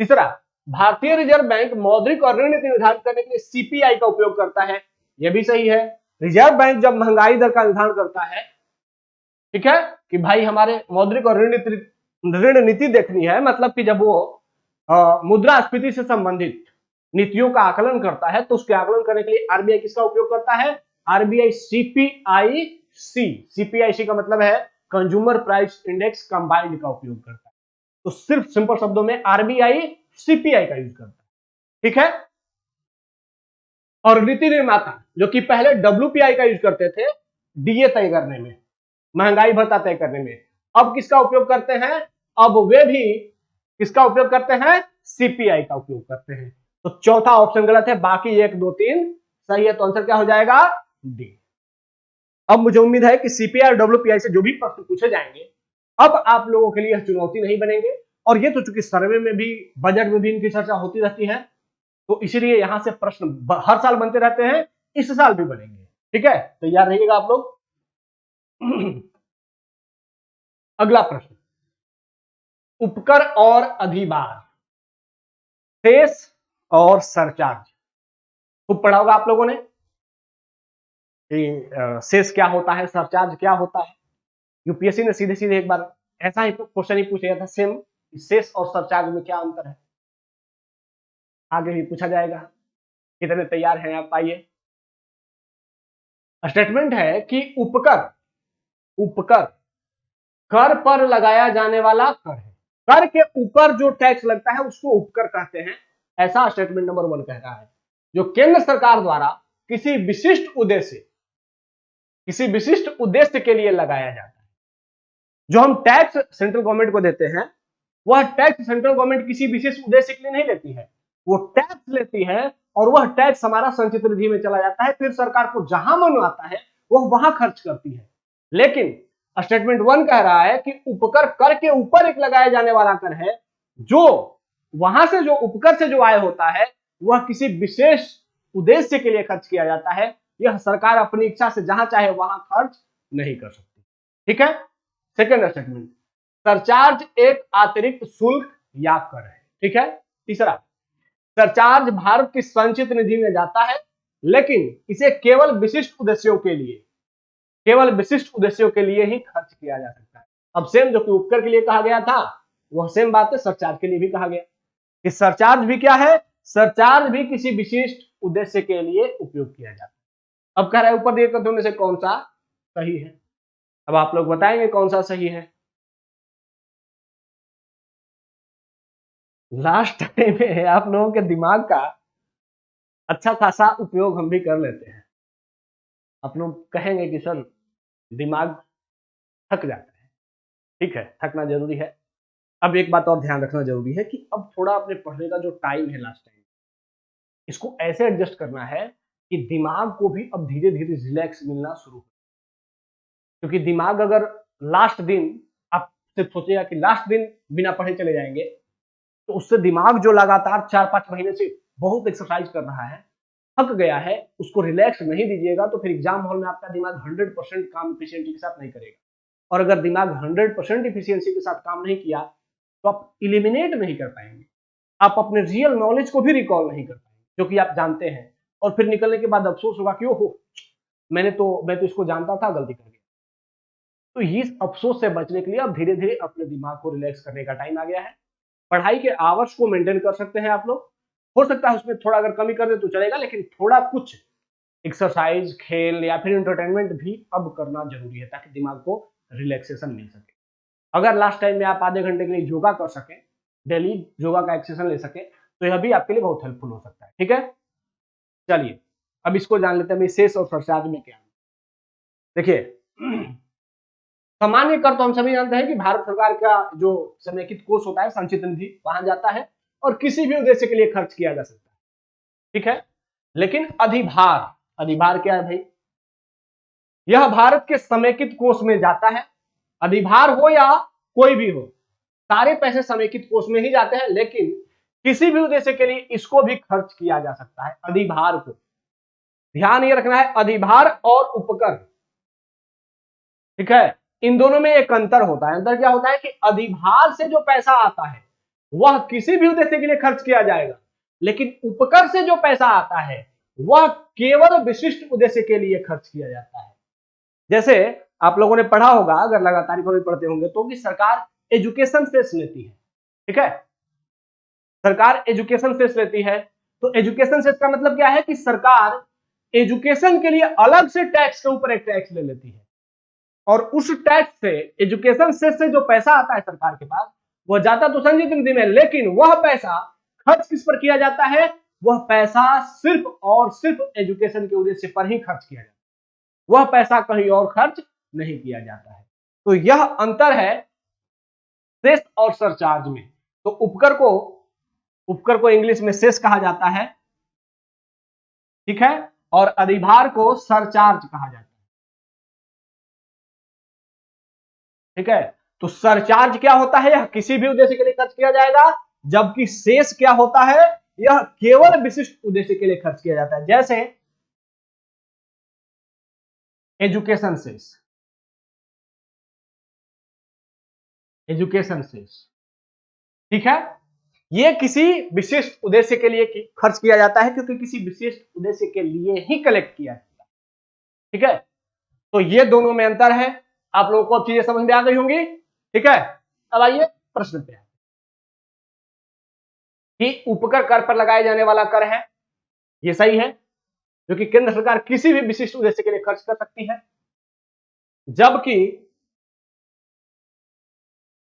तीसरा, भारतीय रिजर्व बैंक मौद्रिक और ऋण नीति निर्धारित करने के लिए सीपीआई का उपयोग करता है, यह भी सही है। रिजर्व बैंक जब महंगाई दर का निर्धारण करता है ठीक है, कि भाई हमारे मौद्रिक और ऋण नीति देखनी है, मतलब कि जब वो मुद्रास्फीति से संबंधित नीतियों का आकलन करता है तो उसके आकलन करने के लिए आरबीआई किसका उपयोग करता है? आरबीआई सीपीआईसी, सीपीआईसी का मतलब है कंज्यूमर प्राइस इंडेक्स कंबाइंड का उपयोग करता है। तो सिर्फ सिंपल शब्दों में आरबीआई सीपीआई का यूज करता है, ठीक है। और नीति निर्माता जो कि पहले डब्ल्यूपीआई का यूज करते थे डीए तय करने में, महंगाई भत्ता तय करने में, अब किसका उपयोग करते हैं? अब वे भी किसका उपयोग करते हैं? सीपीआई का उपयोग करते हैं। तो चौथा ऑप्शन गलत है, बाकी 1 2 3 सही है। तो आंसर क्या हो जाएगा? डी। अब मुझे उम्मीद है कि सीपीआई और डब्ल्यूपीआई से जो भी प्रश्न पूछे जाएंगे अब आप लोगों के लिए चुनौती नहीं बनेंगे, और ये तो चूंकि सर्वे में भी, बजट में भी इनकी चर्चा होती रहती है, तो इसीलिए यहां से प्रश्न हर साल बनते रहते हैं, इस साल भी बनेंगे, ठीक है। तैयार रहिएगा आप लोग। अगला प्रश्न, उपकर और अधिभार, शेष और सरचार्ज। खूब पढ़ा होगा आप लोगों ने कि शेष क्या होता है, सरचार्ज क्या होता है। यूपीएससी ने सीधे सीधे एक बार ऐसा ही क्वेश्चन ही पूछा था सेम, शेष और सरचार्ज में क्या अंतर है, आगे भी पूछा जाएगा। कितने तैयार हैं आप? आइए, स्टेटमेंट है कि उपकर, उपकर कर पर लगाया जाने वाला कर है, कर के ऊपर जो टैक्स लगता है उसको उपकर कहते हैं, ऐसा स्टेटमेंट नंबर 1 कह रहा है, जो केंद्र सरकार द्वारा किसी विशिष्ट उद्देश्य के लिए लगाया जाता है। जो हम टैक्स सेंट्रल गवर्नमेंट को देते हैं, वह टैक्स सेंट्रल गवर्नमेंट किसी विशेष उद्देश्य के लिए नहीं लेती है, वो टैक्स लेती है और वह टैक्स हमारा संचित निधि में चला जाता है, फिर सरकार को जहां मन आता है वह वहां खर्च करती है। लेकिन स्टेटमेंट 1 कह रहा है कि उपकर कर के ऊपर एक लगाया जाने वाला कर है, जो वहां से जो उपकर से जो आय होता है वह किसी विशेष उद्देश्य के लिए खर्च किया जाता है, यह सरकार अपनी इच्छा से जहां चाहे वहां खर्च नहीं कर सकती, ठीक है। सेकंड स्टेटमेंट, सरचार्ज एक अतिरिक्त शुल्क या कर है, ठीक है। तीसरा, सरचार्ज भारत की संचित निधि में जाता है, लेकिन इसे केवल विशिष्ट उद्देश्यों के लिए ही खर्च किया जा सकता है। अब सेम जो कि उपकर के लिए कहा गया था वह सेम बात है सरचार्ज के लिए भी कहा गया कि सरचार्ज भी क्या है? सरचार्ज भी किसी विशिष्ट उद्देश्य के लिए उपयोग किया जाता है। अब कह रहा है ऊपर दिए कथनों में से कौन सा सही है? अब आप लोग बताएंगे कौन सा सही है। लास्ट टाइम में आप लोगों के दिमाग का अच्छा खासा उपयोग हम भी कर लेते हैं। आप लोग कहेंगे कि सर दिमाग थक जाता है, ठीक है, थकना जरूरी है। अब एक बात और ध्यान रखना जरूरी है कि अब थोड़ा अपने पढ़ने का जो टाइम है लास्ट टाइम, इसको ऐसे एडजस्ट करना है कि दिमाग को भी अब धीरे धीरे रिलैक्स मिलना शुरू हो। क्योंकि दिमाग अगर लास्ट दिन आप सिर्फ सोचिएगा कि लास्ट दिन बिना पढ़े चले जाएंगे, तो उससे दिमाग जो लगातार 4-5 महीने से बहुत एक्सरसाइज कर रहा है, थक गया है, उसको रिलैक्स नहीं दीजिएगा तो फिर एग्जाम हॉल में आपका दिमाग 100% काम इफिशिएंसी के साथ नहीं करेगा। और अगर दिमाग 100% इफिशिएंसी के साथ काम नहीं किया तो आप इलिमिनेट नहीं कर पाएंगे, आप अपने रियल नॉलेज को भी रिकॉल नहीं कर पाएंगे, जो कि आप जानते हैं, और फिर निकलने के बाद अफसोस होगा कि ओहो मैं तो इसको जानता था, गलती कर गया। तो इस अफसोस से बचने के लिए अब धीरे धीरे अपने दिमाग को रिलैक्स करने का टाइम आ गया है। पढ़ाई के आवर्स को मेंटेन कर सकते हैं आप लोग, हो सकता है उसमें थोड़ा अगर कमी कर दे तो चलेगा, लेकिन थोड़ा कुछ एक्सरसाइज, खेल या फिर एंटरटेनमेंट भी अब करना जरूरी है ताकि दिमाग को रिलैक्सेशन मिल सके। अगर लास्ट टाइम में आप आधे घंटे के लिए योगा कर सके, डेली योगा का एक्सेशन ले सके, तो यह भी आपके लिए बहुत हेल्पफुल हो सकता है, ठीक है। चलिए अब इसको जान लेते हैं शेष और सरचार्ज में क्या है। देखिए सामान्य कर तो हम सभी जानते हैं कि भारत सरकार का जो समेकित कोष होता है, संचित निधि, वहां जाता है और किसी भी उद्देश्य के लिए खर्च किया जा सकता है, ठीक है। लेकिन अधिभार, अधिभार क्या है भाई? यह भारत के समेकित कोष में जाता है, अधिभार हो या कोई भी हो, सारे पैसे समेकित कोष में ही जाते हैं, लेकिन किसी भी उद्देश्य के लिए इसको भी खर्च किया जा सकता है, अधिभार को। ध्यान ये रखना है, अधिभार और उपकर, ठीक है, इन दोनों में एक अंतर होता है। अंतर क्या होता है कि अधिभार से जो पैसा आता है वह किसी भी उद्देश्य के लिए खर्च किया जाएगा, लेकिन उपकर से जो पैसा आता है वह केवल विशिष्ट उद्देश्य के लिए खर्च किया जाता है। जैसे आप लोगों ने पढ़ा होगा, अगर लगातार इकोनॉमी पढ़ते होंगे तो, कि सरकार एजुकेशन सेस लेती है। ठीक है, सरकार एजुकेशन सेस लेती है। तो एजुकेशन सेस का मतलब क्या है कि सरकार एजुकेशन के लिए अलग से टैक्स के ऊपर एक टैक्स ले लेती है, और उस टैक्स से, एजुकेशन सेस से जो पैसा आता है सरकार के पास, वह जाता तो संचित निधि में, लेकिन वह पैसा खर्च किस पर किया जाता है? वह पैसा सिर्फ और सिर्फ एजुकेशन के उद्देश्य पर ही खर्च किया जाता है, वह पैसा कहीं और खर्च नहीं किया जाता है। तो यह अंतर है सेस और सरचार्ज में। तो उपकर को इंग्लिश में सेस कहा जाता है, ठीक है, और अधिभार को सरचार्ज कहा जाता है। ठीक है, तो सरचार्ज क्या होता है? यह किसी भी उद्देश्य के लिए खर्च किया जाएगा, जबकि शेष क्या होता है? यह केवल विशिष्ट उद्देश्य के लिए खर्च किया जाता है। जैसे एजुकेशन शेष, एजुकेशन शेष, ठीक है, यह किसी विशिष्ट उद्देश्य के लिए खर्च किया जाता है, क्योंकि किसी विशिष्ट उद्देश्य के लिए ही कलेक्ट किया जाता है। ठीक है, तो ये दोनों में अंतर है। आप लोगों को अब चीजें समझ में आ गई होंगी। ठीक है, अब आइए प्रश्न पे, कि उपकर कर पर लगाए जाने वाला कर है, ये सही है, क्योंकि केंद्र सरकार किसी भी विशिष्ट उद्देश्य के लिए खर्च कर सकती है,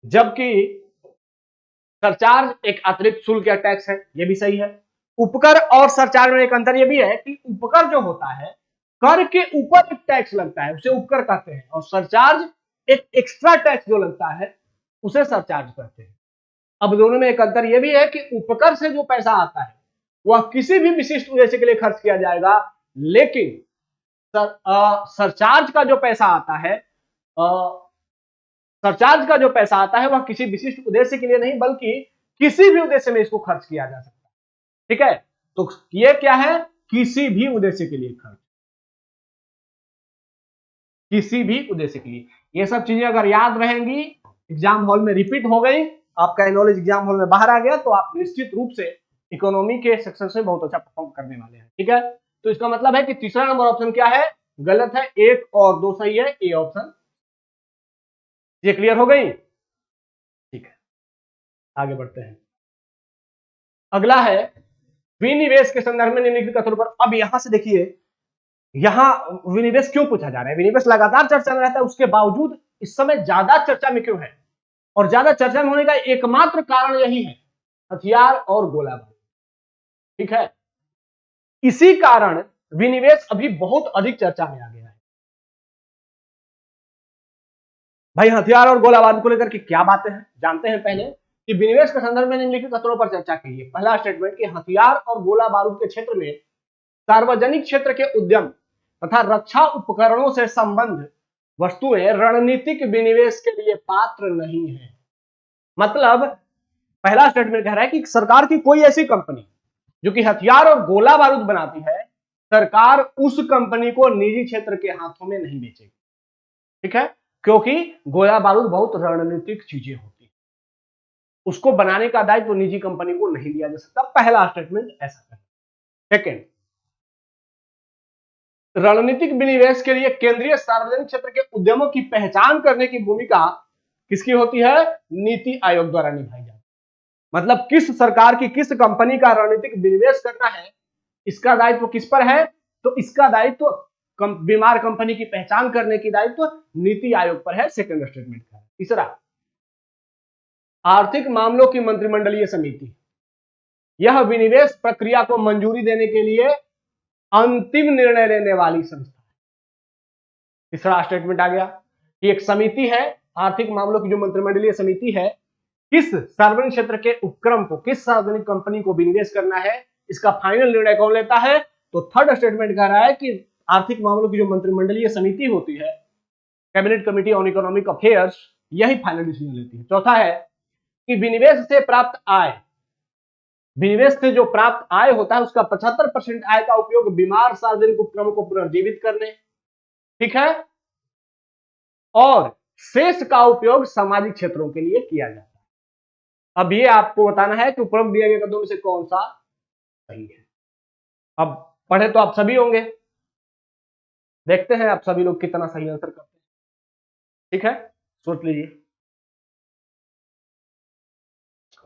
जबकि सरचार्ज एक अतिरिक्त शुल्क या टैक्स है, ये भी सही है। उपकर और सरचार्ज में एक अंतर यह भी है कि उपकर जो होता है, कर के ऊपर एक टैक्स लगता है, उसे उपकर कहते हैं, और सरचार्ज एक एक्स्ट्रा टैक्स जो लगता है उसे सरचार्ज कहते हैं। अब दोनों में एक अंतर यह भी है कि उपकर से जो पैसा आता है वह किसी भी विशिष्ट उद्देश्य के लिए खर्च किया जाएगा, लेकिन सरचार्ज का जो पैसा आता है, सरचार्ज का जो पैसा आता है वह किसी विशिष्ट उद्देश्य के लिए नहीं, बल्कि किसी भी उद्देश्य में इसको खर्च किया जा सकता है। ठीक है, तो ये क्या है? किसी भी उद्देश्य के लिए खर्च, किसी भी उद्देश्य के लिए। ये सब चीजें अगर याद रहेंगी, एग्जाम हॉल में रिपीट हो गई, आपका नॉलेज एग्जाम हॉल में बाहर आ गया, तो आप निश्चित रूप से इकोनॉमी के सेक्शन से बहुत अच्छा परफॉर्म करने वाले हैं। ठीक है, तो इसका मतलब है कि तीसरा नंबर ऑप्शन क्या है? गलत है, 1 और 2 सही है, ए ऑप्शन। ये क्लियर हो गई? ठीक है, आगे बढ़ते हैं। अगला है विनिवेश के संदर्भ में निम्नलिखित कथनों पर। अब यहां से देखिए, यहां विनिवेश क्यों पूछा जा रहा है? विनिवेश लगातार चर्चा में रहता है, उसके बावजूद इस समय ज्यादा चर्चा में क्यों है? और ज्यादा चर्चा में होने का एकमात्र कारण यही है, हथियार और गोला बारूद। ठीक है, इसी कारण विनिवेश अभी बहुत अधिक चर्चा में आ गया है। भाई, हथियार और गोला बारूद को लेकर के क्या बातें हैं, जानते हैं पहले कि विनिवेश के संदर्भ में निम्नलिखित कथनों पर चर्चा कीजिए। पहला स्टेटमेंट कि हथियार और गोला बारूद के क्षेत्र में सार्वजनिक क्षेत्र के उद्यम तथा रक्षा उपकरणों से संबंध वस्तुएं रणनीतिक विनिवेश के लिए पात्र नहीं है। मतलब पहला स्टेटमेंट कह रहा है कि सरकार की कोई ऐसी कंपनी जो कि हथियार और गोला बारूद बनाती है, सरकार उस कंपनी को निजी क्षेत्र के हाथों में नहीं बेचेगी। ठीक है, क्योंकि गोला बारूद बहुत रणनीतिक चीजें होती है, उसको बनाने का दायित्व निजी कंपनी को नहीं दिया जा सकता। पहला स्टेटमेंट ऐसा है। सेकेंड, रणनीतिक विनिवेश के लिए केंद्रीय सार्वजनिक क्षेत्र के उद्यमों की पहचान करने की भूमिका किसकी होती है? नीति आयोग द्वारा निभाई जाती है। मतलब किस सरकार की किस कंपनी का रणनीतिक विनिवेश करना है, इसका दायित्व किस पर है? तो इसका दायित्व बीमार कंपनी की पहचान करने की दायित्व नीति आयोग पर है। सेकंड स्टेटमेंट का। तीसरा, आर्थिक मामलों की मंत्रिमंडलीय समिति यह विनिवेश प्रक्रिया को मंजूरी देने के लिए अंतिम निर्णय लेने वाली संस्था है। तीसरा स्टेटमेंट आ गया कि एक समिति है, आर्थिक मामलों की जो मंत्रिमंडलीय समिति है, किस सार्वजनिक क्षेत्र के उपक्रम को, किस सार्वजनिक कंपनी को विनिवेश करना है, इसका फाइनल निर्णय कौन लेता है? तो थर्ड स्टेटमेंट कह रहा है कि आर्थिक मामलों की जो मंत्रिमंडलीय समिति होती है, cabinet committee on economic affairs, यही फाइनल डिसीजन लेती है। चौथा है कि विनिवेश से प्राप्त आय, विनिवेश से जो प्राप्त आय होता है उसका 75% आय का उपयोग बीमार सार्वजनिक उपक्रमों को पुनर्जीवित करने, ठीक है, और शेष का उपयोग सामाजिक क्षेत्रों के लिए किया जाता है। अब ये आपको बताना है कि उपरोक्त दिए गए कदमों में से कौन सा सही है। अब पढ़े तो आप सभी होंगे, देखते हैं आप सभी लोग कितना सही आंसर करते हैं। ठीक है, सोच लीजिए।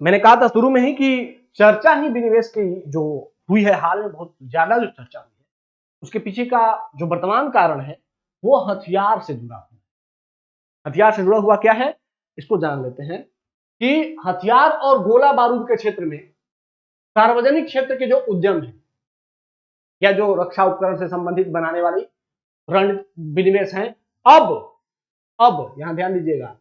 मैंने कहा था शुरू में ही कि चर्चा ही विनिवेश की जो हुई है हाल में, बहुत ज्यादा जो चर्चा हुई है, उसके पीछे का जो वर्तमान कारण है वो हथियार से जुड़ा हुआ है। हथियार से जुड़ा हुआ क्या है, इसको जान लेते हैं कि हथियार और गोला बारूद के क्षेत्र में सार्वजनिक क्षेत्र के जो उद्यम है या जो रक्षा उपकरण से संबंधित बनाने वाली रण विनिवेश हैं, अब यहां ध्यान दीजिएगा,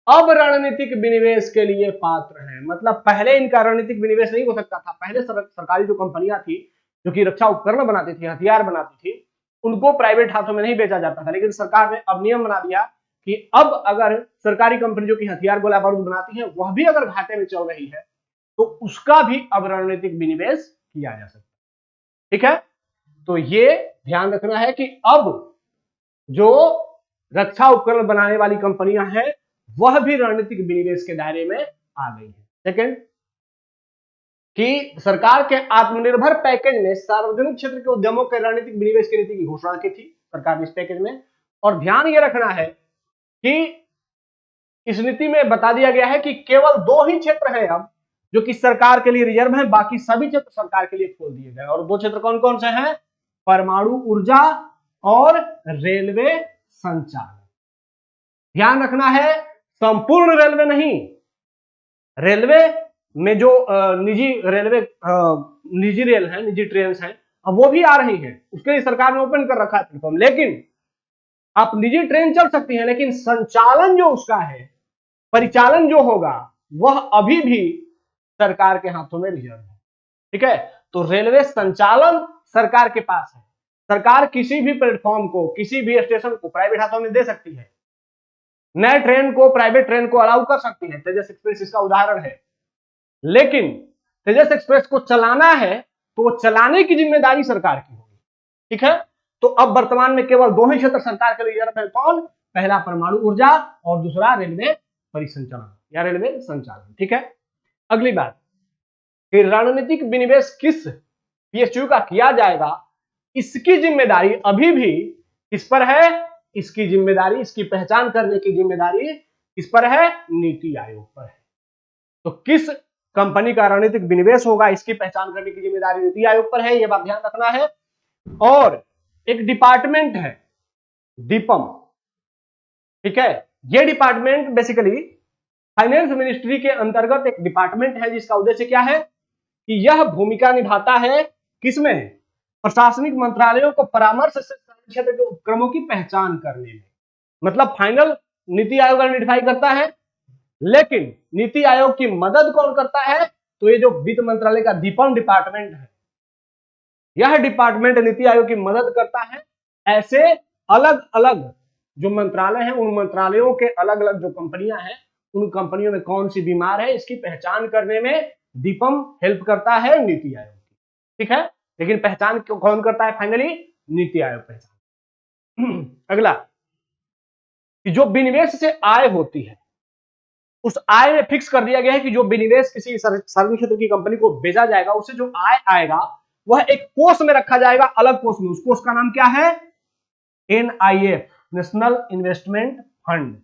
अब रणनीतिक विनिवेश के लिए पात्र है। मतलब पहले इनका रणनीतिक विनिवेश नहीं हो सकता था। पहले सरकारी जो कंपनियां थी जो कि रक्षा उपकरण बनाती थी, हथियार बनाती थी, उनको प्राइवेट हाथों में नहीं बेचा जाता था। लेकिन सरकार ने अब नियम बना दिया कि अब अगर सरकारी कंपनी जो कि हथियार गोला बारूद बनाती है वह भी अगर घाटे में चल रही है तो उसका भी अब रणनीतिक विनिवेश किया जा सकता है। ठीक है, तो ये ध्यान रखना है कि अब जो रक्षा उपकरण बनाने वाली कंपनियां हैं वह भी रणनीतिक विनिवेश के दायरे में आ गई है। सेकंड, कि सरकार के आत्मनिर्भर पैकेज में सार्वजनिक क्षेत्र के उद्यमों के रणनीतिक विनिवेश की नीति की घोषणा की थी सरकार ने इस पैकेज में। और ध्यान ये रखना है कि इस नीति में बता दिया गया है कि केवल 2 ही क्षेत्र हैं अब जो कि सरकार के लिए रिजर्व है, बाकी सभी क्षेत्र सरकार के लिए खोल दिए गए। और 2 क्षेत्र कौन कौन से हैं, परमाणु ऊर्जा और रेलवे संचालन। ध्यान रखना है, संपूर्ण रेलवे नहीं, रेलवे में जो निजी रेल है, निजी ट्रेन है, अब वो भी आ रही है, उसके लिए सरकार ने ओपन कर रखा है प्लेटफॉर्म। लेकिन आप निजी ट्रेन चल सकती है लेकिन संचालन जो उसका है, परिचालन जो होगा वह अभी भी सरकार के हाथों में रिजर्व है। ठीक है, तो रेलवे संचालन सरकार के पास है। सरकार किसी भी प्लेटफॉर्म को, किसी भी स्टेशन को प्राइवेट हाथों में दे सकती है, नए ट्रेन को, प्राइवेट ट्रेन को अलाउ कर सकती है। तेजस एक्सप्रेस इसका उदाहरण है। लेकिन तेजस एक्सप्रेस को चलाना है तो वो चलाने की जिम्मेदारी सरकार की होगी। ठीक है, तो अब वर्तमान में केवल 2 ही क्षेत्र सरकार के लिए रिजर्व है। कौन, पहला परमाणु ऊर्जा और दूसरा रेलवे परिसंचालन या रेलवे संचालन। ठीक है, अगली बात, रणनीतिक विनिवेश किस पीएसयू का किया जाएगा, इसकी जिम्मेदारी अभी भी किस पर है, इसकी जिम्मेदारी, इसकी पहचान करने की जिम्मेदारी किस पर है, नीति आयोग पर है। तो किस कंपनी का रणनीतिक विनिवेश होगा इसकी पहचान करने की जिम्मेदारी नीति आयोग पर है, यह बात ध्यान रखना है। और एक डिपार्टमेंट है डीपम। ठीक है, यह डिपार्टमेंट बेसिकली फाइनेंस मिनिस्ट्री के अंतर्गत एक डिपार्टमेंट है जिसका उद्देश्य क्या है कि यह भूमिका निभाता है किसमें, प्रशासनिक मंत्रालयों को परामर्श से क्षेत्र के उपक्रमों की पहचान करने में। मतलब फाइनल नीति आयोग आइडेंटिफाई करता है, लेकिन नीति आयोग की मदद कौन करता है, तो ये जो वित्त मंत्रालय का दीपम डिपार्टमेंट है, यह डिपार्टमेंट नीति आयोग की मदद करता है। ऐसे अलग अलग जो मंत्रालय हैं, उन मंत्रालयों के अलग अलग जो कंपनियां हैं, उन कंपनियों में कौन सी बीमार है इसकी पहचान करने में दीपम हेल्प करता है नीति आयोग की। ठीक है, लेकिन पहचान कौन करता है फाइनली, नीति आयोग पहचान। अगला, कि जो विनिवेश से आय होती है उस आय में फिक्स कर दिया गया है कि जो विनिवेश किसी सार्वजनिक क्षेत्र की कंपनी को भेजा जाएगा उससे जो आय आएगा वह एक कोष में रखा जाएगा, अलग कोष में। उस कोष का नाम क्या है, NIF, नेशनल इन्वेस्टमेंट फंड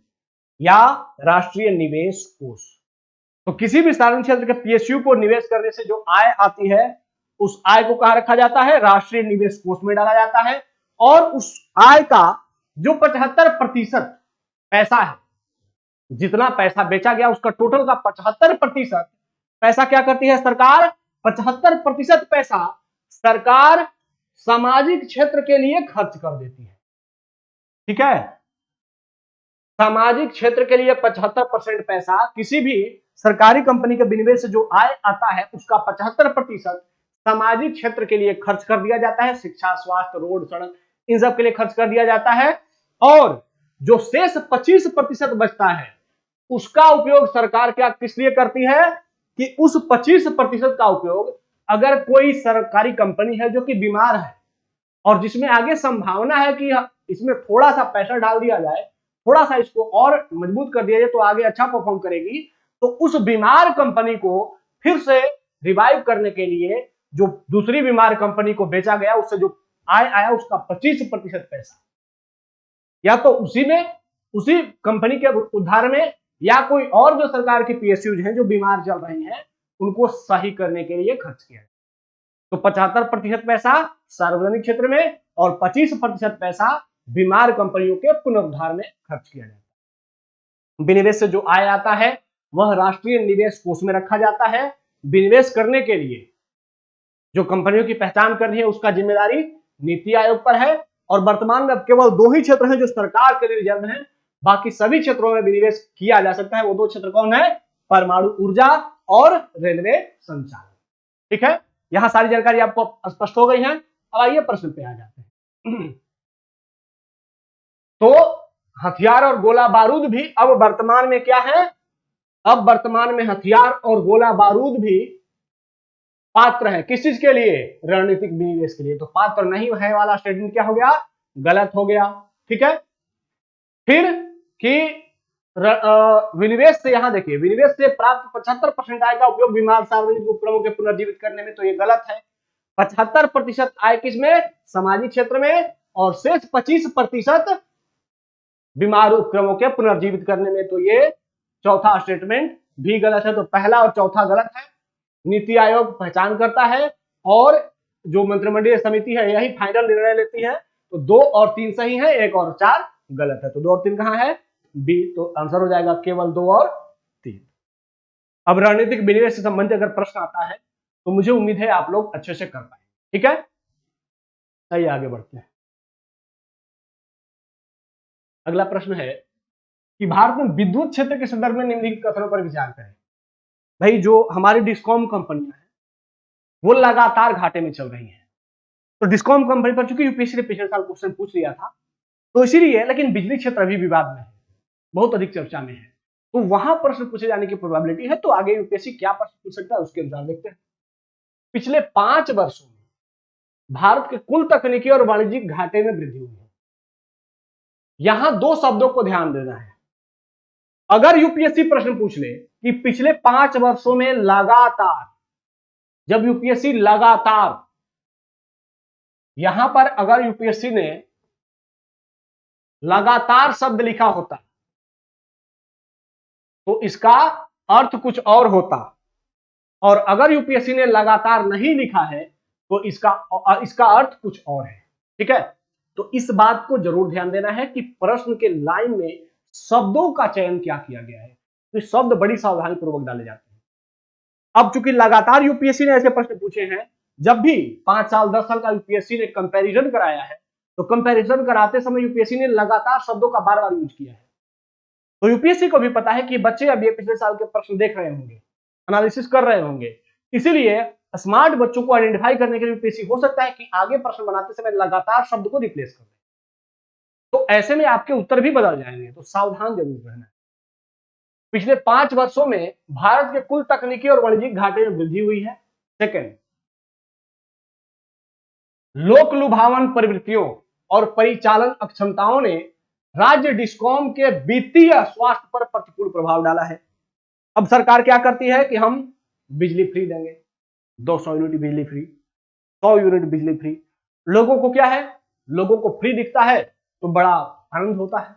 या राष्ट्रीय निवेश कोष। तो किसी भी सार्वजनिक क्षेत्र के पीएसयू को निवेश करने से जो आय आती है उस आय को कहां रखा जाता है, राष्ट्रीय निवेश कोष में डाला जाता है। और उस आय का जो 75% पैसा है, जितना पैसा बेचा गया उसका टोटल का 75% पैसा क्या करती है सरकार, 75% पैसा सरकार सामाजिक क्षेत्र के लिए खर्च कर देती है। ठीक है, सामाजिक क्षेत्र के लिए 75% पैसा किसी भी सरकारी कंपनी के विनिवेश से जो आय आता है उसका 75% सामाजिक क्षेत्र के लिए खर्च कर दिया जाता है। शिक्षा, स्वास्थ्य, रोड, सड़क, इन सब के लिए खर्च कर दिया जाता है। और जो शेष 25% बचता है उसका उपयोग सरकार क्या किस लिए करती है कि उस 25% का उपयोग अगर कोई सरकारी कंपनी है जो कि बीमार है और जिसमें आगे संभावना है कि इसमें थोड़ा सा पैसा डाल दिया जाए, थोड़ा सा इसको और मजबूत कर दिया जाए तो आगे अच्छा परफॉर्म करेगी, तो उस बीमार कंपनी को फिर से रिवाइव करने के लिए जो दूसरी बीमार कंपनी को बेचा गया उससे जो आय आया उसका 25% पैसा या तो उसी में उसी कंपनी के उद्धार में या कोई और जो सरकार की पीएसयूज हैं जो बीमार चल रही हैं उनको सही करने के लिए खर्च किया जाए। तो 75% पैसा सार्वजनिक क्षेत्र में और 25% पैसा बीमार कंपनियों के पुनरुद्धार में खर्च किया जाता है। विनिवेश से जो आय आता है वह राष्ट्रीय निवेश कोष में रखा जाता है। विनिवेश करने के लिए जो कंपनियों की पहचान करनी है उसका जिम्मेदारी नीति आयोग पर है। और वर्तमान में अब केवल 2 ही क्षेत्र हैं जो सरकार के लिए रिजर्व हैं, बाकी सभी क्षेत्रों में विनिवेश किया जा सकता है। वो 2 क्षेत्र कौन है? परमाणु ऊर्जा और रेलवे संचालन। ठीक है, यहां सारी जानकारी आपको स्पष्ट हो गई है। अब आइए प्रश्न पे आ जाते हैं। तो हथियार और गोला बारूद भी अब वर्तमान में क्या है? अब वर्तमान में हथियार और गोला बारूद भी पात्र है किस चीज के लिए? रणनीतिक विनिवेश के लिए। तो पात्र नहीं है वाला स्टेटमेंट क्या हो गया? गलत हो गया। ठीक है, फिर कि विनिवेश से, यहां देखिए, विनिवेश से प्राप्त 75% आय का उपयोग बीमार सार्वजनिक उपक्रमों के पुनर्जीवित करने में, तो ये गलत है। 75% आय किसमें? सामाजिक क्षेत्र में, और शेष 25% बीमार उपक्रमों के पुनर्जीवित करने में, तो ये चौथा स्टेटमेंट भी गलत है। तो पहला और चौथा गलत है। नीति आयोग पहचान करता है और जो मंत्रिमंडलीय समिति है यही फाइनल निर्णय लेती है। तो 2 और 3 सही है, 1 और 4 गलत है। तो 2 और 3 कहां है? बी। तो आंसर हो जाएगा केवल 2 और 3। अब रणनीतिक विनिवेश से संबंधित अगर प्रश्न आता है तो मुझे उम्मीद है आप लोग अच्छे से कर पाए। ठीक है, आइए आगे बढ़ते हैं। अगला प्रश्न है कि भारत में विद्युत क्षेत्र के संदर्भ में निम्नलिखित कथनों पर विचार करें। भाई, जो हमारी डिस्कॉम कंपनियां हैं वो लगातार घाटे में चल रही हैं। तो डिस्कॉम कंपनी पर चूंकि यूपीएससी ने पिछले साल क्वेश्चन पूछ लिया था तो इसीलिए, लेकिन बिजली क्षेत्र अभी विवाद में है, बहुत अधिक चर्चा में है, तो वहां प्रश्न पूछे जाने की प्रोबेबिलिटी है। तो आगे यूपीएससी क्या प्रश्न पूछ सकता है उसके अनुसार देखते हैं। पिछले 5 वर्षों में भारत के कुल तकनीकी और वाणिज्यिक घाटे में वृद्धि हुई है। यहां 2 शब्दों को ध्यान देना है। अगर यूपीएससी प्रश्न पूछ ले कि पिछले 5 वर्षों में लगातार, जब यूपीएससी लगातार, यहां पर अगर यूपीएससी ने लगातार शब्द लिखा होता तो इसका अर्थ कुछ और होता, और अगर यूपीएससी ने लगातार नहीं लिखा है तो इसका अर्थ कुछ और है। ठीक है, तो इस बात को जरूर ध्यान देना है कि प्रश्न के लाइन में शब्दों का चयन क्या किया गया है। तो शब्द बड़ी सावधानी पूर्वक डाले जाते हैं। अब चूंकि लगातार यूपीएससी ने ऐसे प्रश्न पूछे हैं, जब भी 5 साल 10 साल का यूपीएससी ने कंपैरिजन कराया है तो कंपैरिजन कराते समय यूपीएससी ने लगातार शब्दों का बार बार यूज किया है। तो यूपीएससी को भी पता है कि बच्चे अब ये पिछले साल के प्रश्न देख रहे होंगे, एनालिसिस कर रहे होंगे, इसीलिए स्मार्ट बच्चों को आइडेंटिफाई करने के लिए यूपीएससी हो सकता है कि आगे प्रश्न बनाते समय लगातार शब्द को रिप्लेस कर दे। तो ऐसे में आपके उत्तर भी बदल जाएंगे, तो सावधान जरूर रहना है। पिछले 5 वर्षों में भारत के कुल तकनीकी और वाणिज्यिक घाटे में वृद्धि हुई है। सेकंड, लोक लुभावन प्रवृत्तियों और परिचालन अक्षमताओं ने राज्य डिस्कॉम के वित्तीय स्वास्थ्य पर प्रतिकूल प्रभाव डाला है। अब सरकार क्या करती है कि हम बिजली फ्री देंगे, 200 यूनिट बिजली फ्री, 100 यूनिट बिजली फ्री। लोगों को क्या है? लोगों को फ्री दिखता है तो बड़ा आनंद होता है।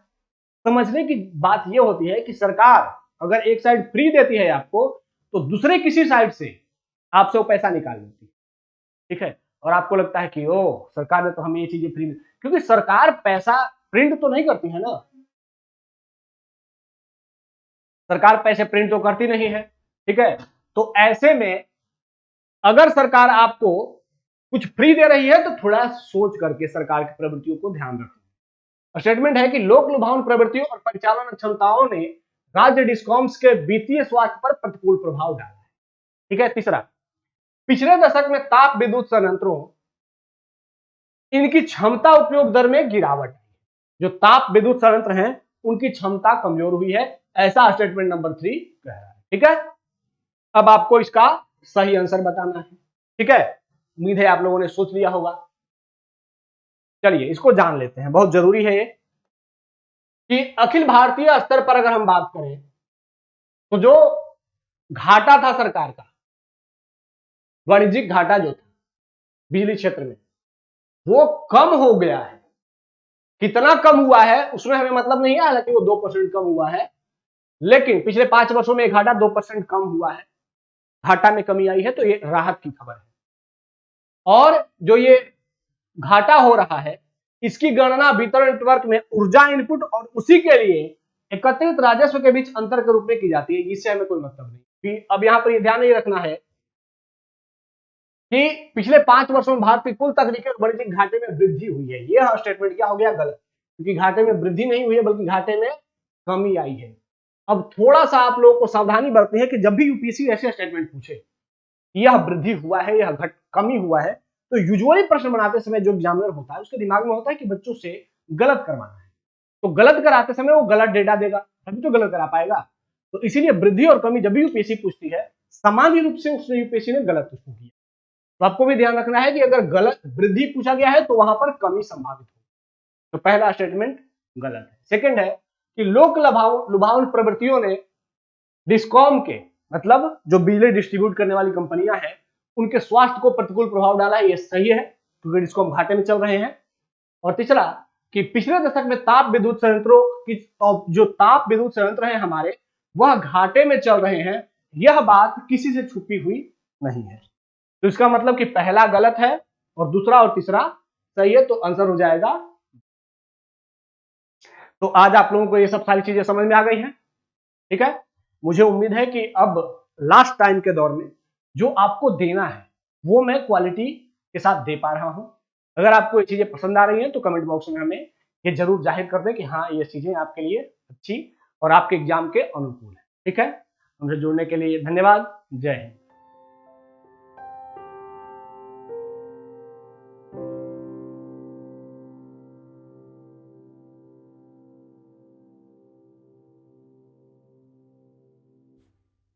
समझने की बात यह होती है कि सरकार अगर एक साइड फ्री देती है आपको तो दूसरे किसी साइड से आपसे वो पैसा निकाल लेती है। ठीक है, और आपको लगता है कि ओ सरकार ने तो हमें ये चीजें फ्री, क्योंकि सरकार पैसा प्रिंट तो नहीं करती है ना, सरकार पैसे प्रिंट तो करती नहीं है। ठीक है, तो ऐसे में अगर सरकार आपको कुछ फ्री दे रही है तो थोड़ा सोच करके सरकार की प्रवृत्तियों को ध्यान रखें। स्टेटमेंट है कि लोक लुभावन प्रवृत्तियों और परिचालन क्षमताओं ने राज्य डिस्कॉम्स के वित्तीय स्वास्थ्य पर प्रतिकूल प्रभाव डाला है। ठीक है, तीसरा, पिछले दशक में ताप विद्युत संयंत्रों इनकी क्षमता उपयोग दर में गिरावट है। जो ताप विद्युत संयंत्र हैं उनकी क्षमता कमजोर हुई है, ऐसा स्टेटमेंट नंबर 3 कह रहा है। ठीक है, अब आपको इसका सही आंसर बताना है। ठीक है, उम्मीद है आप लोगों ने सोच लिया होगा। चलिए इसको जान लेते हैं, बहुत जरूरी है ये कि अखिल भारतीय स्तर पर अगर हम बात करें तो जो घाटा था सरकार का, वाणिज्यिक घाटा जो था बिजली क्षेत्र में, वो कम हो गया है। कितना कम हुआ है उसमें हमें मतलब नहीं है, हालांकि वो 2% कम हुआ है, लेकिन पिछले 5 वर्षों में घाटा 2% कम हुआ है, घाटा में कमी आई है, तो ये राहत की खबर है। और जो ये घाटा हो रहा है इसकी गणना वितरण नेटवर्क में ऊर्जा इनपुट और उसी के लिए एकत्रित राजस्व के बीच अंतर के रूप में की जाती है, इससे हमें कोई मतलब नहीं। अब यहां पर ये ध्यान नहीं रखना है कि पिछले 5 वर्षों में भारत की कुल तकनीकी और वाणिज्यिक घाटे में वृद्धि हुई है, यह स्टेटमेंट क्या हो गया? गलत, क्योंकि घाटे में वृद्धि नहीं हुई है बल्कि घाटे में कमी आई है। अब थोड़ा सा आप लोगों को सावधानी बरतनी है कि जब भी यूपीएससी ऐसे स्टेटमेंट पूछे यह वृद्धि हुआ है, यह कमी हुआ है, तो यूजुअली प्रश्न बनाते समय जो एग्जामिनर होता है उसके दिमाग में होता है कि बच्चों से गलत करवाना है, तो गलत कराते समय वो गलत डेटा देगा, तभी तो गलत करा पाएगा। तो इसीलिए वृद्धि और कमी जब भी यूपीएससी पूछती है सामान्य रूप से उसने यूपीएससी ने गलत उसको किया। तो आपको भी ध्यान रखना है कि अगर गलत वृद्धि पूछा गया है तो वहां पर कमी संभावित हो, तो पहला स्टेटमेंट गलत है। सेकंड है कि लोक लुभावन प्रवृत्तियों ने डिस्कॉम के मतलब जो बिजली डिस्ट्रीब्यूट करने वाली कंपनियां हैं उनके स्वास्थ्य को प्रतिकूल प्रभाव डाला है, ये सही है क्योंकि डिस्कॉम घाटे में चल रहे हैं। और तीसरा कि पिछले दशक में ताप विद्युत संयंत्रों की जो ताप विद्युत संयंत्र हैं हमारे वह घाटे में चल रहे हैं, यह बात किसी से छुपी हुई नहीं है। तो इसका मतलब कि पहला गलत है और दूसरा और तीसरा सही है, तो आंसर हो जाएगा। तो आज आप लोगों को ये सब सारी चीजें समझ में आ गई हैं, ठीक है। मुझे उम्मीद है कि अब लास्ट टाइम के दौर में जो आपको देना है वो मैं क्वालिटी के साथ दे पा रहा हूं। अगर आपको ये चीजें पसंद आ रही हैं तो कमेंट बॉक्स में हमें ये जरूर जाहिर कर दें कि हाँ ये चीजें आपके लिए अच्छी और आपके एग्जाम के अनुकूल है, ठीक है। हमसे जुड़ने के लिए धन्यवाद। जय हिंद।